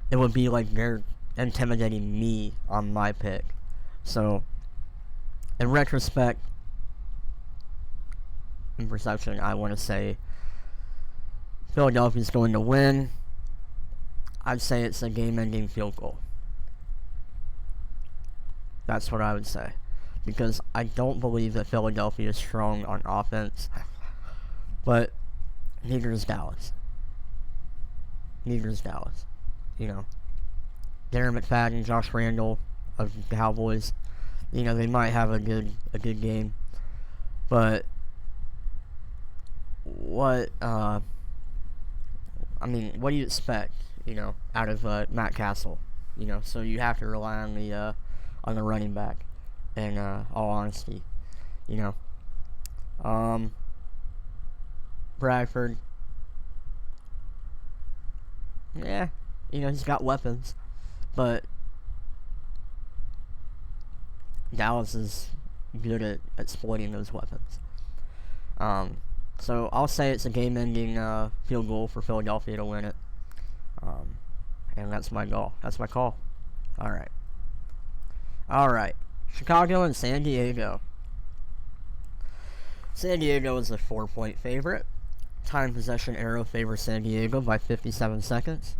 it would be like they're intimidating me on my pick. So, in retrospect, in perception, I want to say Philadelphia's going to win. I'd say it's a game-ending field goal. That's what I would say. Because I don't believe that Philadelphia is strong on offense. But neither is Dallas. You know, Darren McFadden, Josh Randall of the Cowboys, you know, they might have a good game. But what do you expect, you know, out of Matt Castle? You know, so you have to rely on the running back. In all honesty, you know, Bradford, yeah, you know, he's got weapons, but Dallas is good at exploiting those weapons. So I'll say it's a game-ending field goal for Philadelphia to win it. And that's my goal. That's my call. Alright. Alright. Chicago and San Diego. San Diego is a 4-point favorite. Time possession arrow favors San Diego by 57 seconds.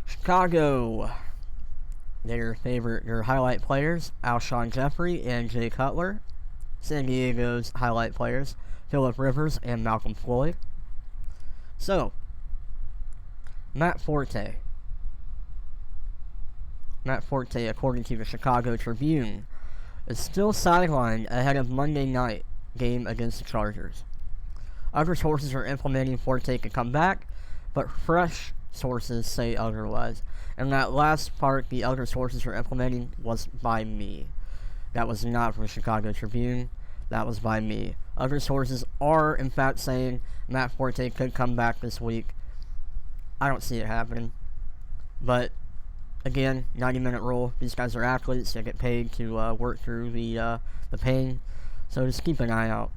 Chicago, their highlight players, Alshon Jeffrey and Jay Cutler. San Diego's highlight players, Phillip Rivers and Malcolm Floyd. So, Matt Forte, according to the Chicago Tribune, is still sidelined ahead of Monday night game against the Chargers. Other sources are implementing Forte to come back, but fresh sources say otherwise. And that last part, the other sources are implementing, was by me. That was not from the Chicago Tribune. That was by me. Other sources are, in fact, saying Matt Forte could come back this week. I don't see it happening. But, again, 90-minute rule. These guys are athletes. They get paid to work through the pain. So just keep an eye out.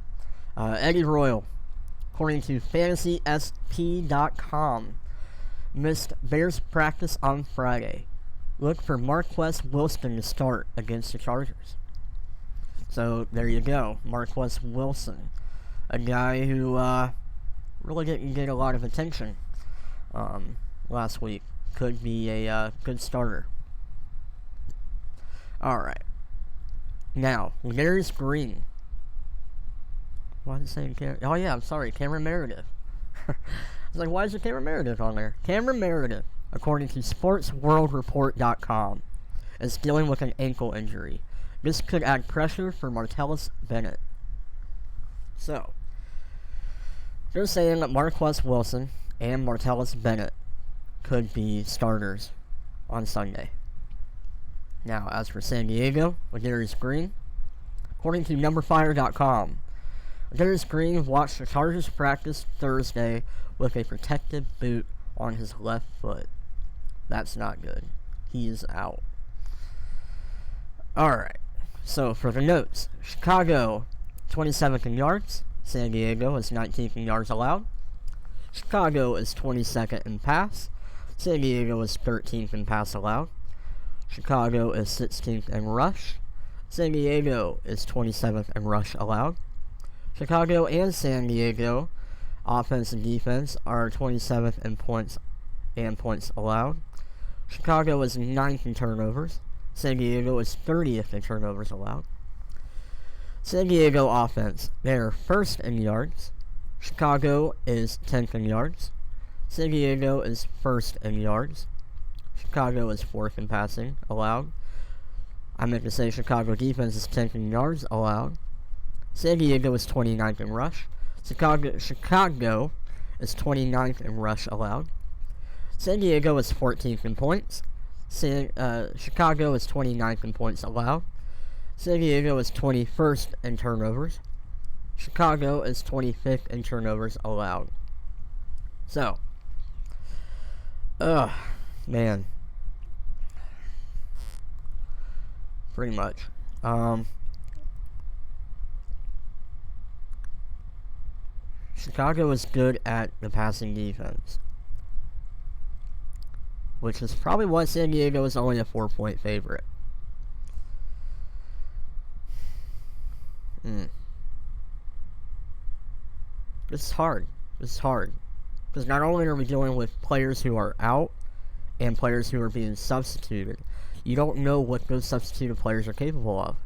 Eddie Royal, according to FantasySP.com, missed Bears practice on Friday. Look for Marquess Wilson to start against the Chargers. So there you go, Marquess Wilson, a guy who really didn't get a lot of attention last week. Could be a good starter. Alright. Now, Darius Green. Why did it say oh yeah, I'm sorry, Cameron Meredith. I was like, why is there Cameron Meredith on there? Cameron Meredith, according to SportsWorldReport.com, is dealing with an ankle injury. This could add pressure for Martellus Bennett. So, they're saying that Marquess Wilson and Martellus Bennett could be starters on Sunday. Now, as for San Diego, with Darius Green, according to NumberFire.com, Darius Green watched the Chargers practice Thursday with a protective boot on his left foot. That's not good. He is out. Alright, so for the notes, Chicago 27th in yards, San Diego is 19th in yards allowed. Chicago is 22nd in pass, San Diego is 13th in pass allowed. Chicago is 16th in rush, San Diego is 27th in rush allowed. Chicago and San Diego, offense and defense, are 27th in points and points allowed. Chicago is 9th in turnovers. San Diego is 30th in turnovers allowed. San Diego offense, they're 1st in yards. Chicago is 10th in yards. San Diego is 1st in yards. Chicago is 4th in passing allowed. I meant to say Chicago defense is 10th in yards allowed. San Diego is 29th in rush. Chicago is 29th in rush allowed. San Diego is 14th in points. Chicago is 29th in points allowed. San Diego is 21st in turnovers. Chicago is 25th in turnovers allowed. So, man. Pretty much. Chicago is good at the passing defense, which is probably why San Diego is only a 4-point favorite. This is hard. Because not only are we dealing with players who are out and players who are being substituted, you don't know what those substituted players are capable of.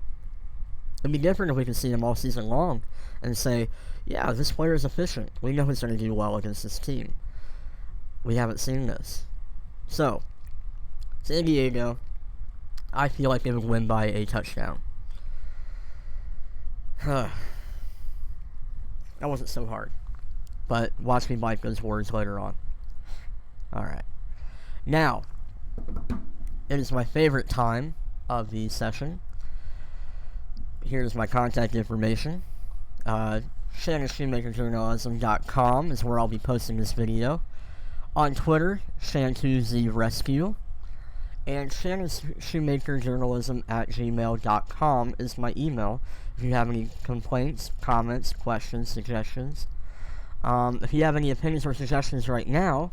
It'd be different if we could see them all season long and say, yeah, this player is efficient. We know he's going to do well against this team. We haven't seen this. So, San Diego, I feel like they would win by a touchdown. That wasn't so hard. But watch me bite those words later on. Alright. Now, it is my favorite time of the session. Here's my contact information. ShannonShoemakerJournalism.com is where I'll be posting this video. On Twitter, Shan2Z Rescue. And shannonshoemakerjournalism@gmail.com is my email if you have any complaints, comments, questions, suggestions. If you have any opinions or suggestions right now,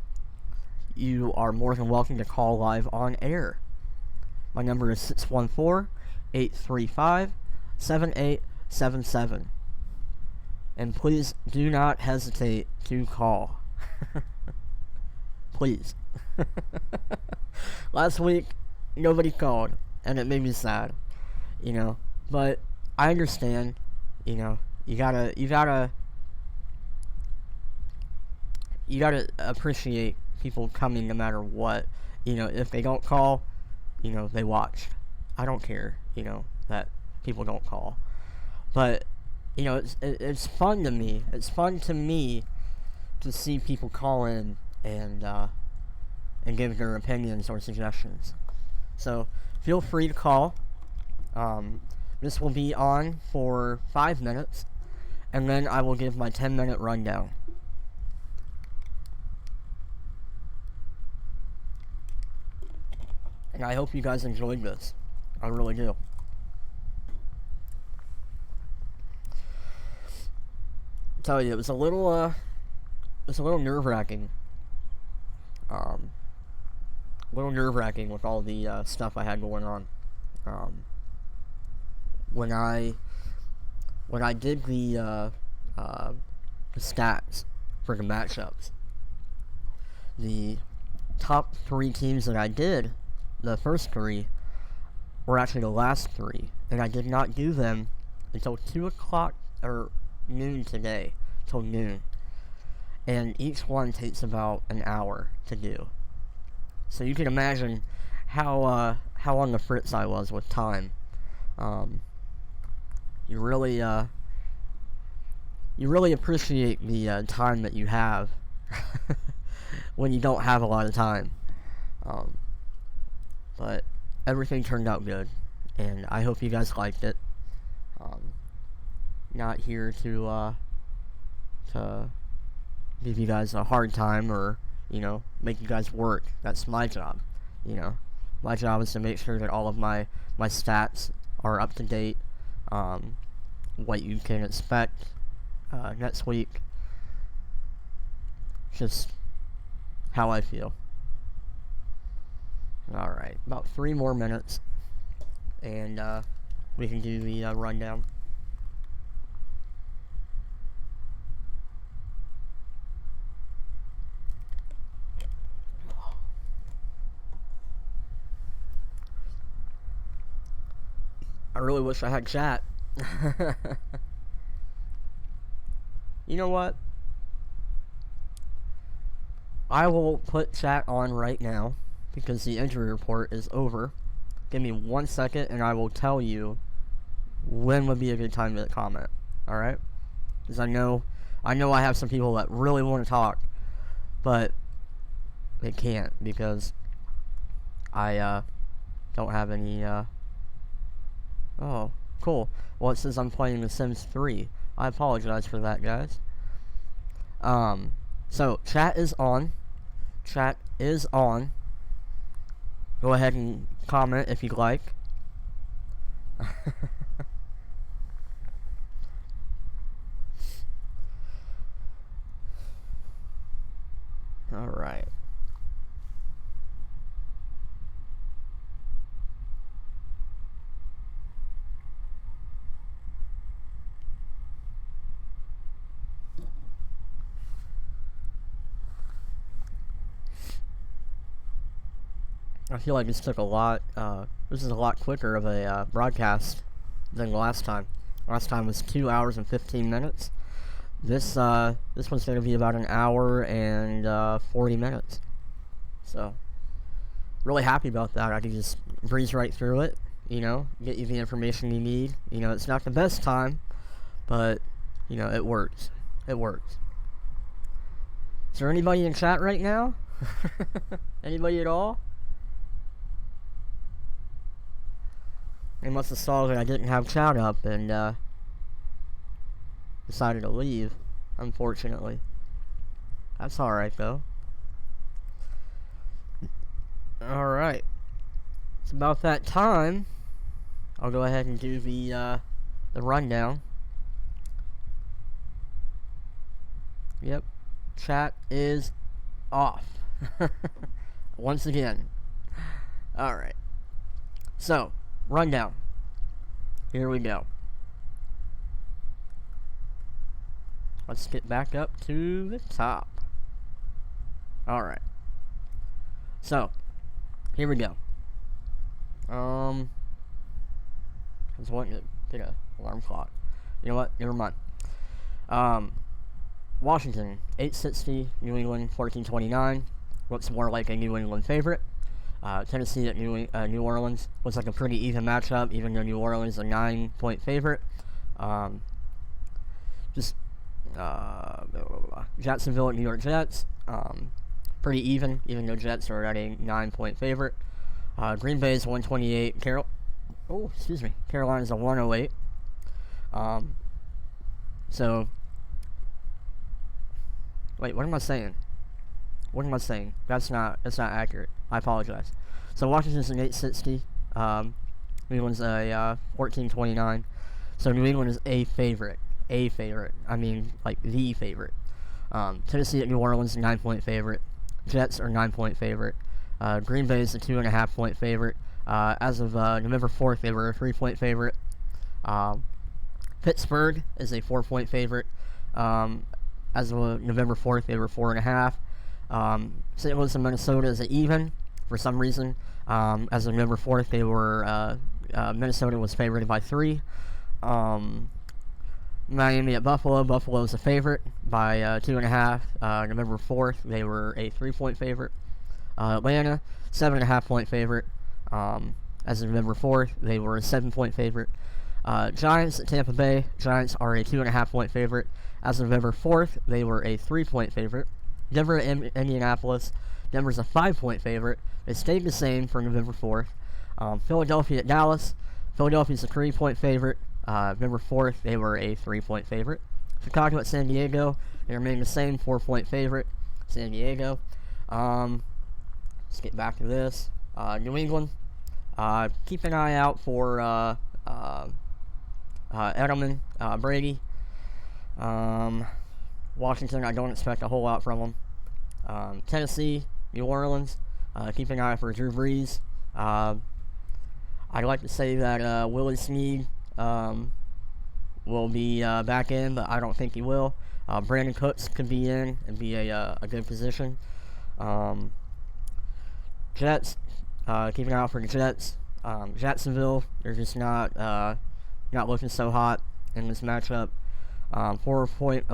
you are more than welcome to call live on air. My number is 614-835-7877. And please do not hesitate to call. Please. Last week, nobody called, and it made me sad, but I understand, you gotta appreciate people coming no matter what. If they don't call, they watch. I don't care, that people don't call. But, it's fun to me. It's fun to me to see people call in and give their opinions or suggestions. So, feel free to call. This will be on for 5 minutes, and then I will give my 10-minute rundown. And I hope you guys enjoyed this. I really do. I tell you, it was a little nerve-wracking. A little nerve-wracking with all the stuff I had going on. When I did the stats for the matchups, the top 3 teams that I did, the first 3, were actually the last 3, and I did not do them until 2 o'clock or noon today, till noon. And each one takes about an hour to do. So you can imagine how on the fritz I was with time. You really appreciate the time that you have when you don't have a lot of time. But everything turned out good, and I hope you guys liked it. Not here to give you guys a hard time or, make you guys work. That's my job, My job is to make sure that all of my stats are up to date, what you can expect next week. Just how I feel. Alright, about 3 more minutes, and we can do the rundown. I really wish I had chat. You know what? I will put chat on right now, because the injury report is over. Give me 1 second, and I will tell you when would be a good time to comment. Alright? Because I know I have some people that really want to talk, but they can't, because I don't have any oh, cool. Well, it says I'm playing The Sims 3. I apologize for that, guys. So, chat is on. Chat is on. Go ahead and comment if you'd like. Alright. I feel like this took a lot, this is a lot quicker of a broadcast than last time. Last time was 2 hours and 15 minutes. This one's going to be about an hour and 40 minutes. So, really happy about that. I can just breeze right through it, get you the information you need. It's not the best time, but, it works. It works. Is there anybody in chat right now? Anybody at all? They must have saw that I didn't have chat up and decided to leave, unfortunately. That's alright, though. Alright. It's about that time. I'll go ahead and do the rundown. Yep, chat is off. Once again. Alright. So, rundown. Here we go. Let's get back up to the top. Alright. So, here we go. I was wanting to get an alarm clock. You know what? Never mind. Washington, 860. New England, 1429. Looks more like a New England favorite. Tennessee at New Orleans looks like a pretty even matchup, even though New Orleans is a 9-point favorite. Jacksonville at New York Jets, pretty even though Jets are at a 9-point favorite. Green Bay is 128. Carolina's a 108. Wait, what am I saying? That's not accurate. I apologize. So Washington's an 860. New England's a 1429. So New England is a favorite. I mean, like, the favorite. Tennessee at New Orleans, 9-point favorite. Jets are 9-point favorite. Green Bay is a 2.5-point favorite. As of November 4th, they were a 3-point favorite. Pittsburgh is a 4-point favorite. As of November 4th, they were 4.5. St. Louis and Minnesota is an even for some reason. As of November 4th, they were Minnesota was favored by 3. Miami at Buffalo. Buffalo is a favorite by 2.5. November 4th, they were a 3-point favorite. Atlanta, 7.5-point favorite. As of November 4th, they were a 7-point favorite. Giants at Tampa Bay. Giants are a 2.5-point favorite. As of November 4th, they were a 3-point favorite. Denver at Indianapolis. Denver's a 5-point favorite. They stayed the same for November 4th. Philadelphia at Dallas. Philadelphia's a 3-point favorite. November 4th, they were a 3-point favorite. Chicago at San Diego. They remain the same, 4-point favorite. San Diego. Let's get back to this. New England. Keep an eye out for Edelman, Brady. Washington, I don't expect a whole lot from them. Tennessee, New Orleans. Keep an eye for Drew Brees. I'd like to say that Willie Snead will be back in, but I don't think he will. Brandon Cooks could be in and be a good position. Jets, keep an eye out for the Jets. Jacksonville, they're just not looking so hot in this matchup. 4.04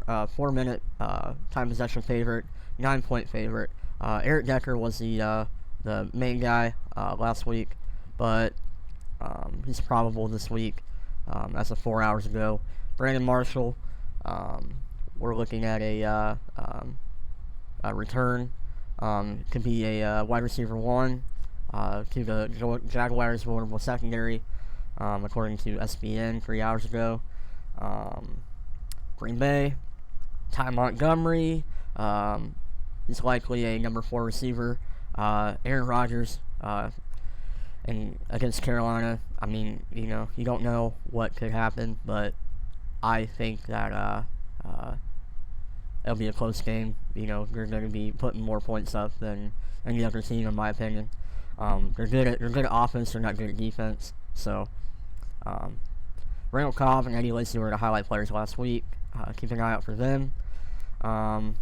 4-minute time possession favorite, 9-point favorite. Eric Decker was the main guy last week, but he's probable this week as of 4 hours ago. Brandon Marshall, we're looking at a return. Could be a wide receiver 1 to the Jaguars' vulnerable secondary, according to SBN 3 hours ago. Green Bay, Ty Montgomery, he's likely a number 4 receiver. Aaron Rodgers, and against Carolina, I mean, you don't know what could happen, but I think that it'll be a close game. They're going to be putting more points up than any other team, in my opinion. They're good at offense, they're not good at defense. So, Randall Cobb and Eddie Lacy were the highlight players last week. Keep an eye out for them. Cam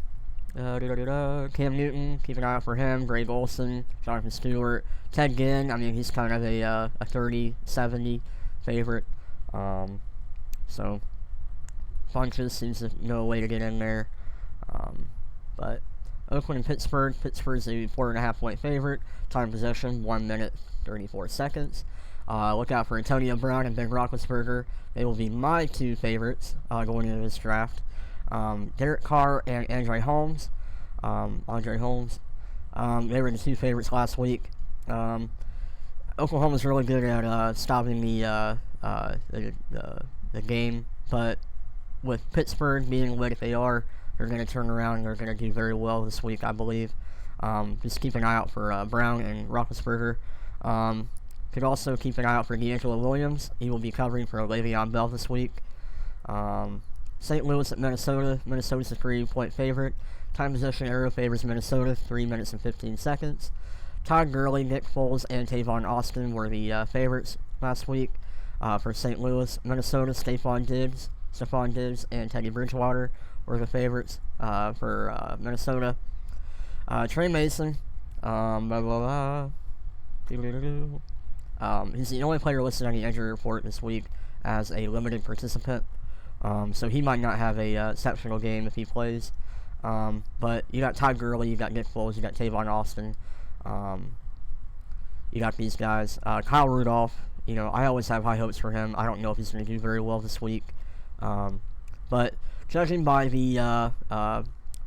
Newton, keep an eye out for him. Greg Olsen, Jonathan Stewart, Ted Ginn. I mean, he's kind of a 30-70 favorite. So, Funches seems to know a way to get in there. But Oakland and Pittsburgh. Pittsburgh's a 4.5-point favorite. Time possession, 1 minute, 34 seconds. Look out for Antonio Brown and Ben Roethlisberger. They will be my 2 favorites going into this draft. Derek Carr and Andre Holmes. They were the 2 favorites last week. Oklahoma's really good at stopping the game, but with Pittsburgh being what they are, they're going to turn around and they're going to do very well this week, I believe. Just keep an eye out for Brown and Roethlisberger. Could also keep an eye out for D'Angelo Williams. He will be covering for Le'Veon Bell this week. St. Louis at Minnesota. Minnesota's a 3-point favorite. Time possession arrow favors Minnesota, 3 minutes and 15 seconds. Todd Gurley, Nick Foles, and Tavon Austin were the favorites last week for St. Louis. Minnesota, Stephon Diggs, and Teddy Bridgewater were the favorites for Minnesota. Trey Mason, he's the only player listed on the injury report this week as a limited participant, so he might not have a exceptional game if he plays. But you got Todd Gurley, you got Nick Foles, you got Tavon Austin, you got these guys. Kyle Rudolph, I always have high hopes for him. I don't know if he's going to do very well this week, but judging by the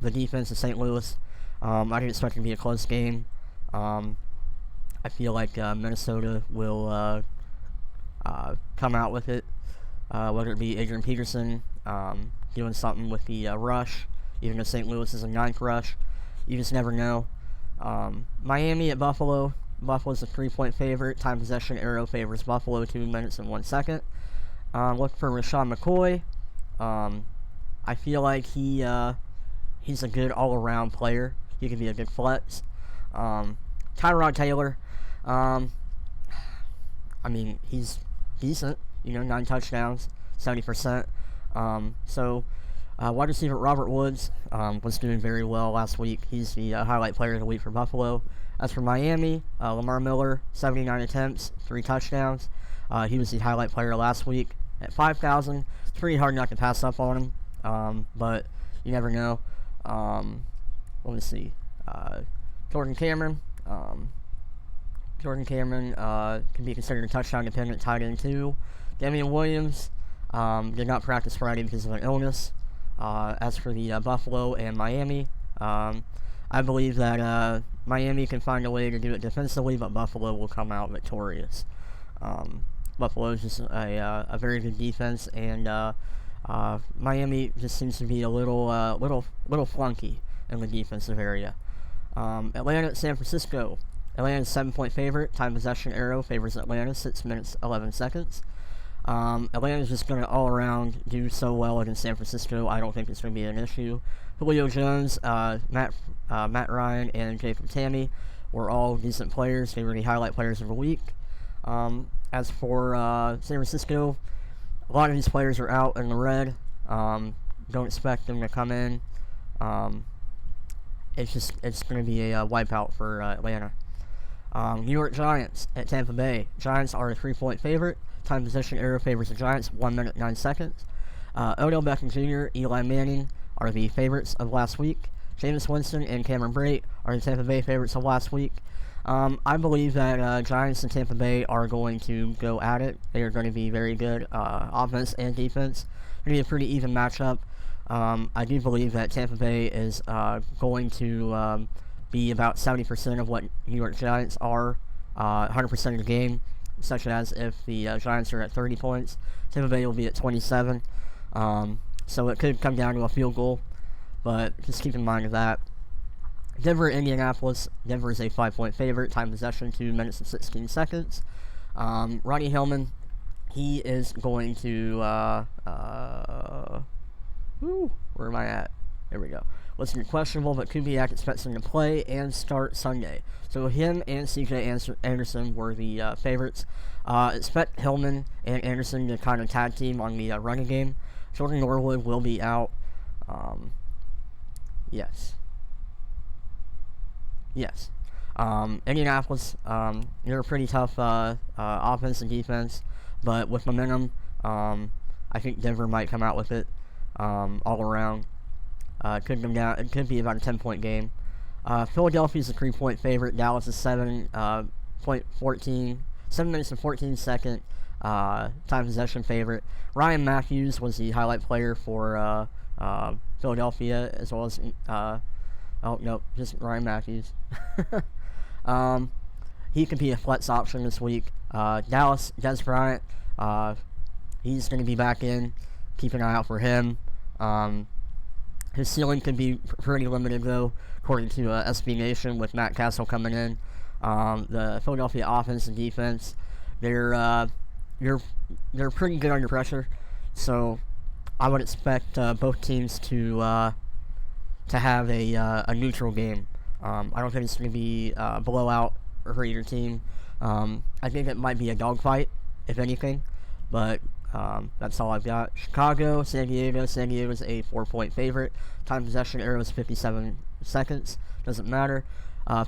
defense of St. Louis, I didn't expect it to be a close game. I feel like Minnesota will come out with it, whether it be Adrian Peterson doing something with the rush, even though St. Louis is a 9th rush. You just never know. Miami at Buffalo. Buffalo's a 3-point favorite. Time possession arrow favors Buffalo, 2 minutes and 1 second. Look for Rashawn McCoy. I feel like he's a good all-around player. He could be a good flex. Tyrod Taylor. He's decent. 9 touchdowns, 70%. Wide receiver Robert Woods was doing very well last week. He's the highlight player of the week for Buffalo. As for Miami, Lamar Miller, 79 attempts, 3 touchdowns. He was the highlight player last week at 5,000. It's pretty hard not to pass up on him, but you never know. Let me see. Jordan Cameron. Can be considered a touchdown-dependent tight end too. Damian Williams did not practice Friday because of an illness. As for the Buffalo and Miami, I believe that Miami can find a way to do it defensively, but Buffalo will come out victorious. Buffalo is just a very good defense, and Miami just seems to be a little flunky in the defensive area. Atlanta at San Francisco. Atlanta's 7-point favorite. Time possession arrow favors Atlanta, 6 minutes 11 seconds. Atlanta's just going to all around do so well against San Francisco. I don't think it's going to be an issue. Julio Jones, Matt Ryan, and Jacob Tamme were all decent players. They were the highlight players of the week. As for San Francisco, a lot of these players are out in the red. Don't expect them to come in. It's going to be a wipeout for Atlanta. New York Giants at Tampa Bay. Giants are a 3-point favorite. Time possession arrow favors the Giants, 1 minute 9 seconds. Odell Beckham Jr., Eli Manning are the favorites of last week. Jameis Winston and Cameron Brate are the Tampa Bay favorites of last week. I believe that Giants and Tampa Bay are going to go at it. They are going to be very good offense and defense. It's going to be a pretty even matchup. I do believe that Tampa Bay is going to be about 70% of what New York Giants are, 100% of the game, such as if the Giants are at 30 points, Tampa Bay will be at 27. So it could come down to a field goal, but just keep in mind of that. Denver, Indianapolis. Denver is a 5-point favorite. Time possession, 2 minutes and 16 seconds. Ronnie Hillman, he is going to, where am I at? There we go. Listed questionable, but Kubiak expects him to play and start Sunday. So him and C.J. Anderson were the favorites. Expect Hillman and Anderson to kind of tag team on the running game. Jordan Norwood will be out. Yes. Indianapolis, they're a pretty tough offense and defense, but with momentum, I think Denver might come out with it all around. It could come down. It could be about a 10-point game. Philadelphia's a 3-point favorite. Dallas is 7 minutes and 14 second time possession favorite. Ryan Matthews was the highlight player for Philadelphia, as well as just Ryan Matthews. He could be a flex option this week. Dallas, Des Bryant, he's going to be back in. Keep an eye out for him. His ceiling could be pretty limited, though, according to SB Nation, with Matt Castle coming in. The Philadelphia offense and defense, they're pretty good under pressure. So I would expect both teams to have a neutral game. I don't think it's going to be a blowout for either team. I think it might be a dogfight, if anything, but that's all I've got. Chicago, San Diego. San Diego's a 4-point favorite. Time possession arrow is 57 seconds. Doesn't matter.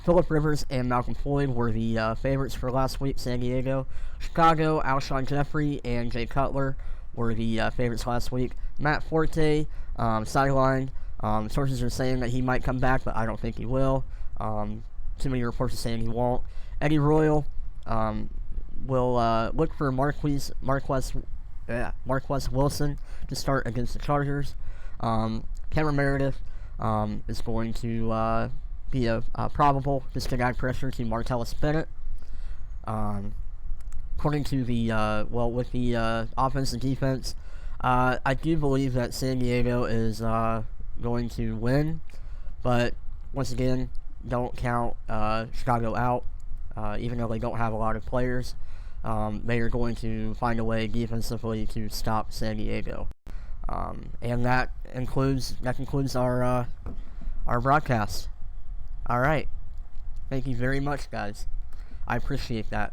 Phillip Rivers and Malcolm Floyd were the favorites for last week. San Diego. Chicago, Alshon Jeffrey and Jay Cutler were the favorites last week. Matt Forte, sidelined. Sources are saying that he might come back, but I don't think he will. Too many reports are saying he won't. Eddie Royal will look for Marquess Wilson to start against the Chargers. Cameron Meredith is going to be a probable just to add pressure to Martellus Bennett. According to the with the offense and defense, I do believe that San Diego is going to win, but once again, don't count Chicago out. Even though they don't have a lot of players, they are going to find a way defensively to stop San Diego. And that concludes our broadcast. All right. Thank you very much, guys. I appreciate that.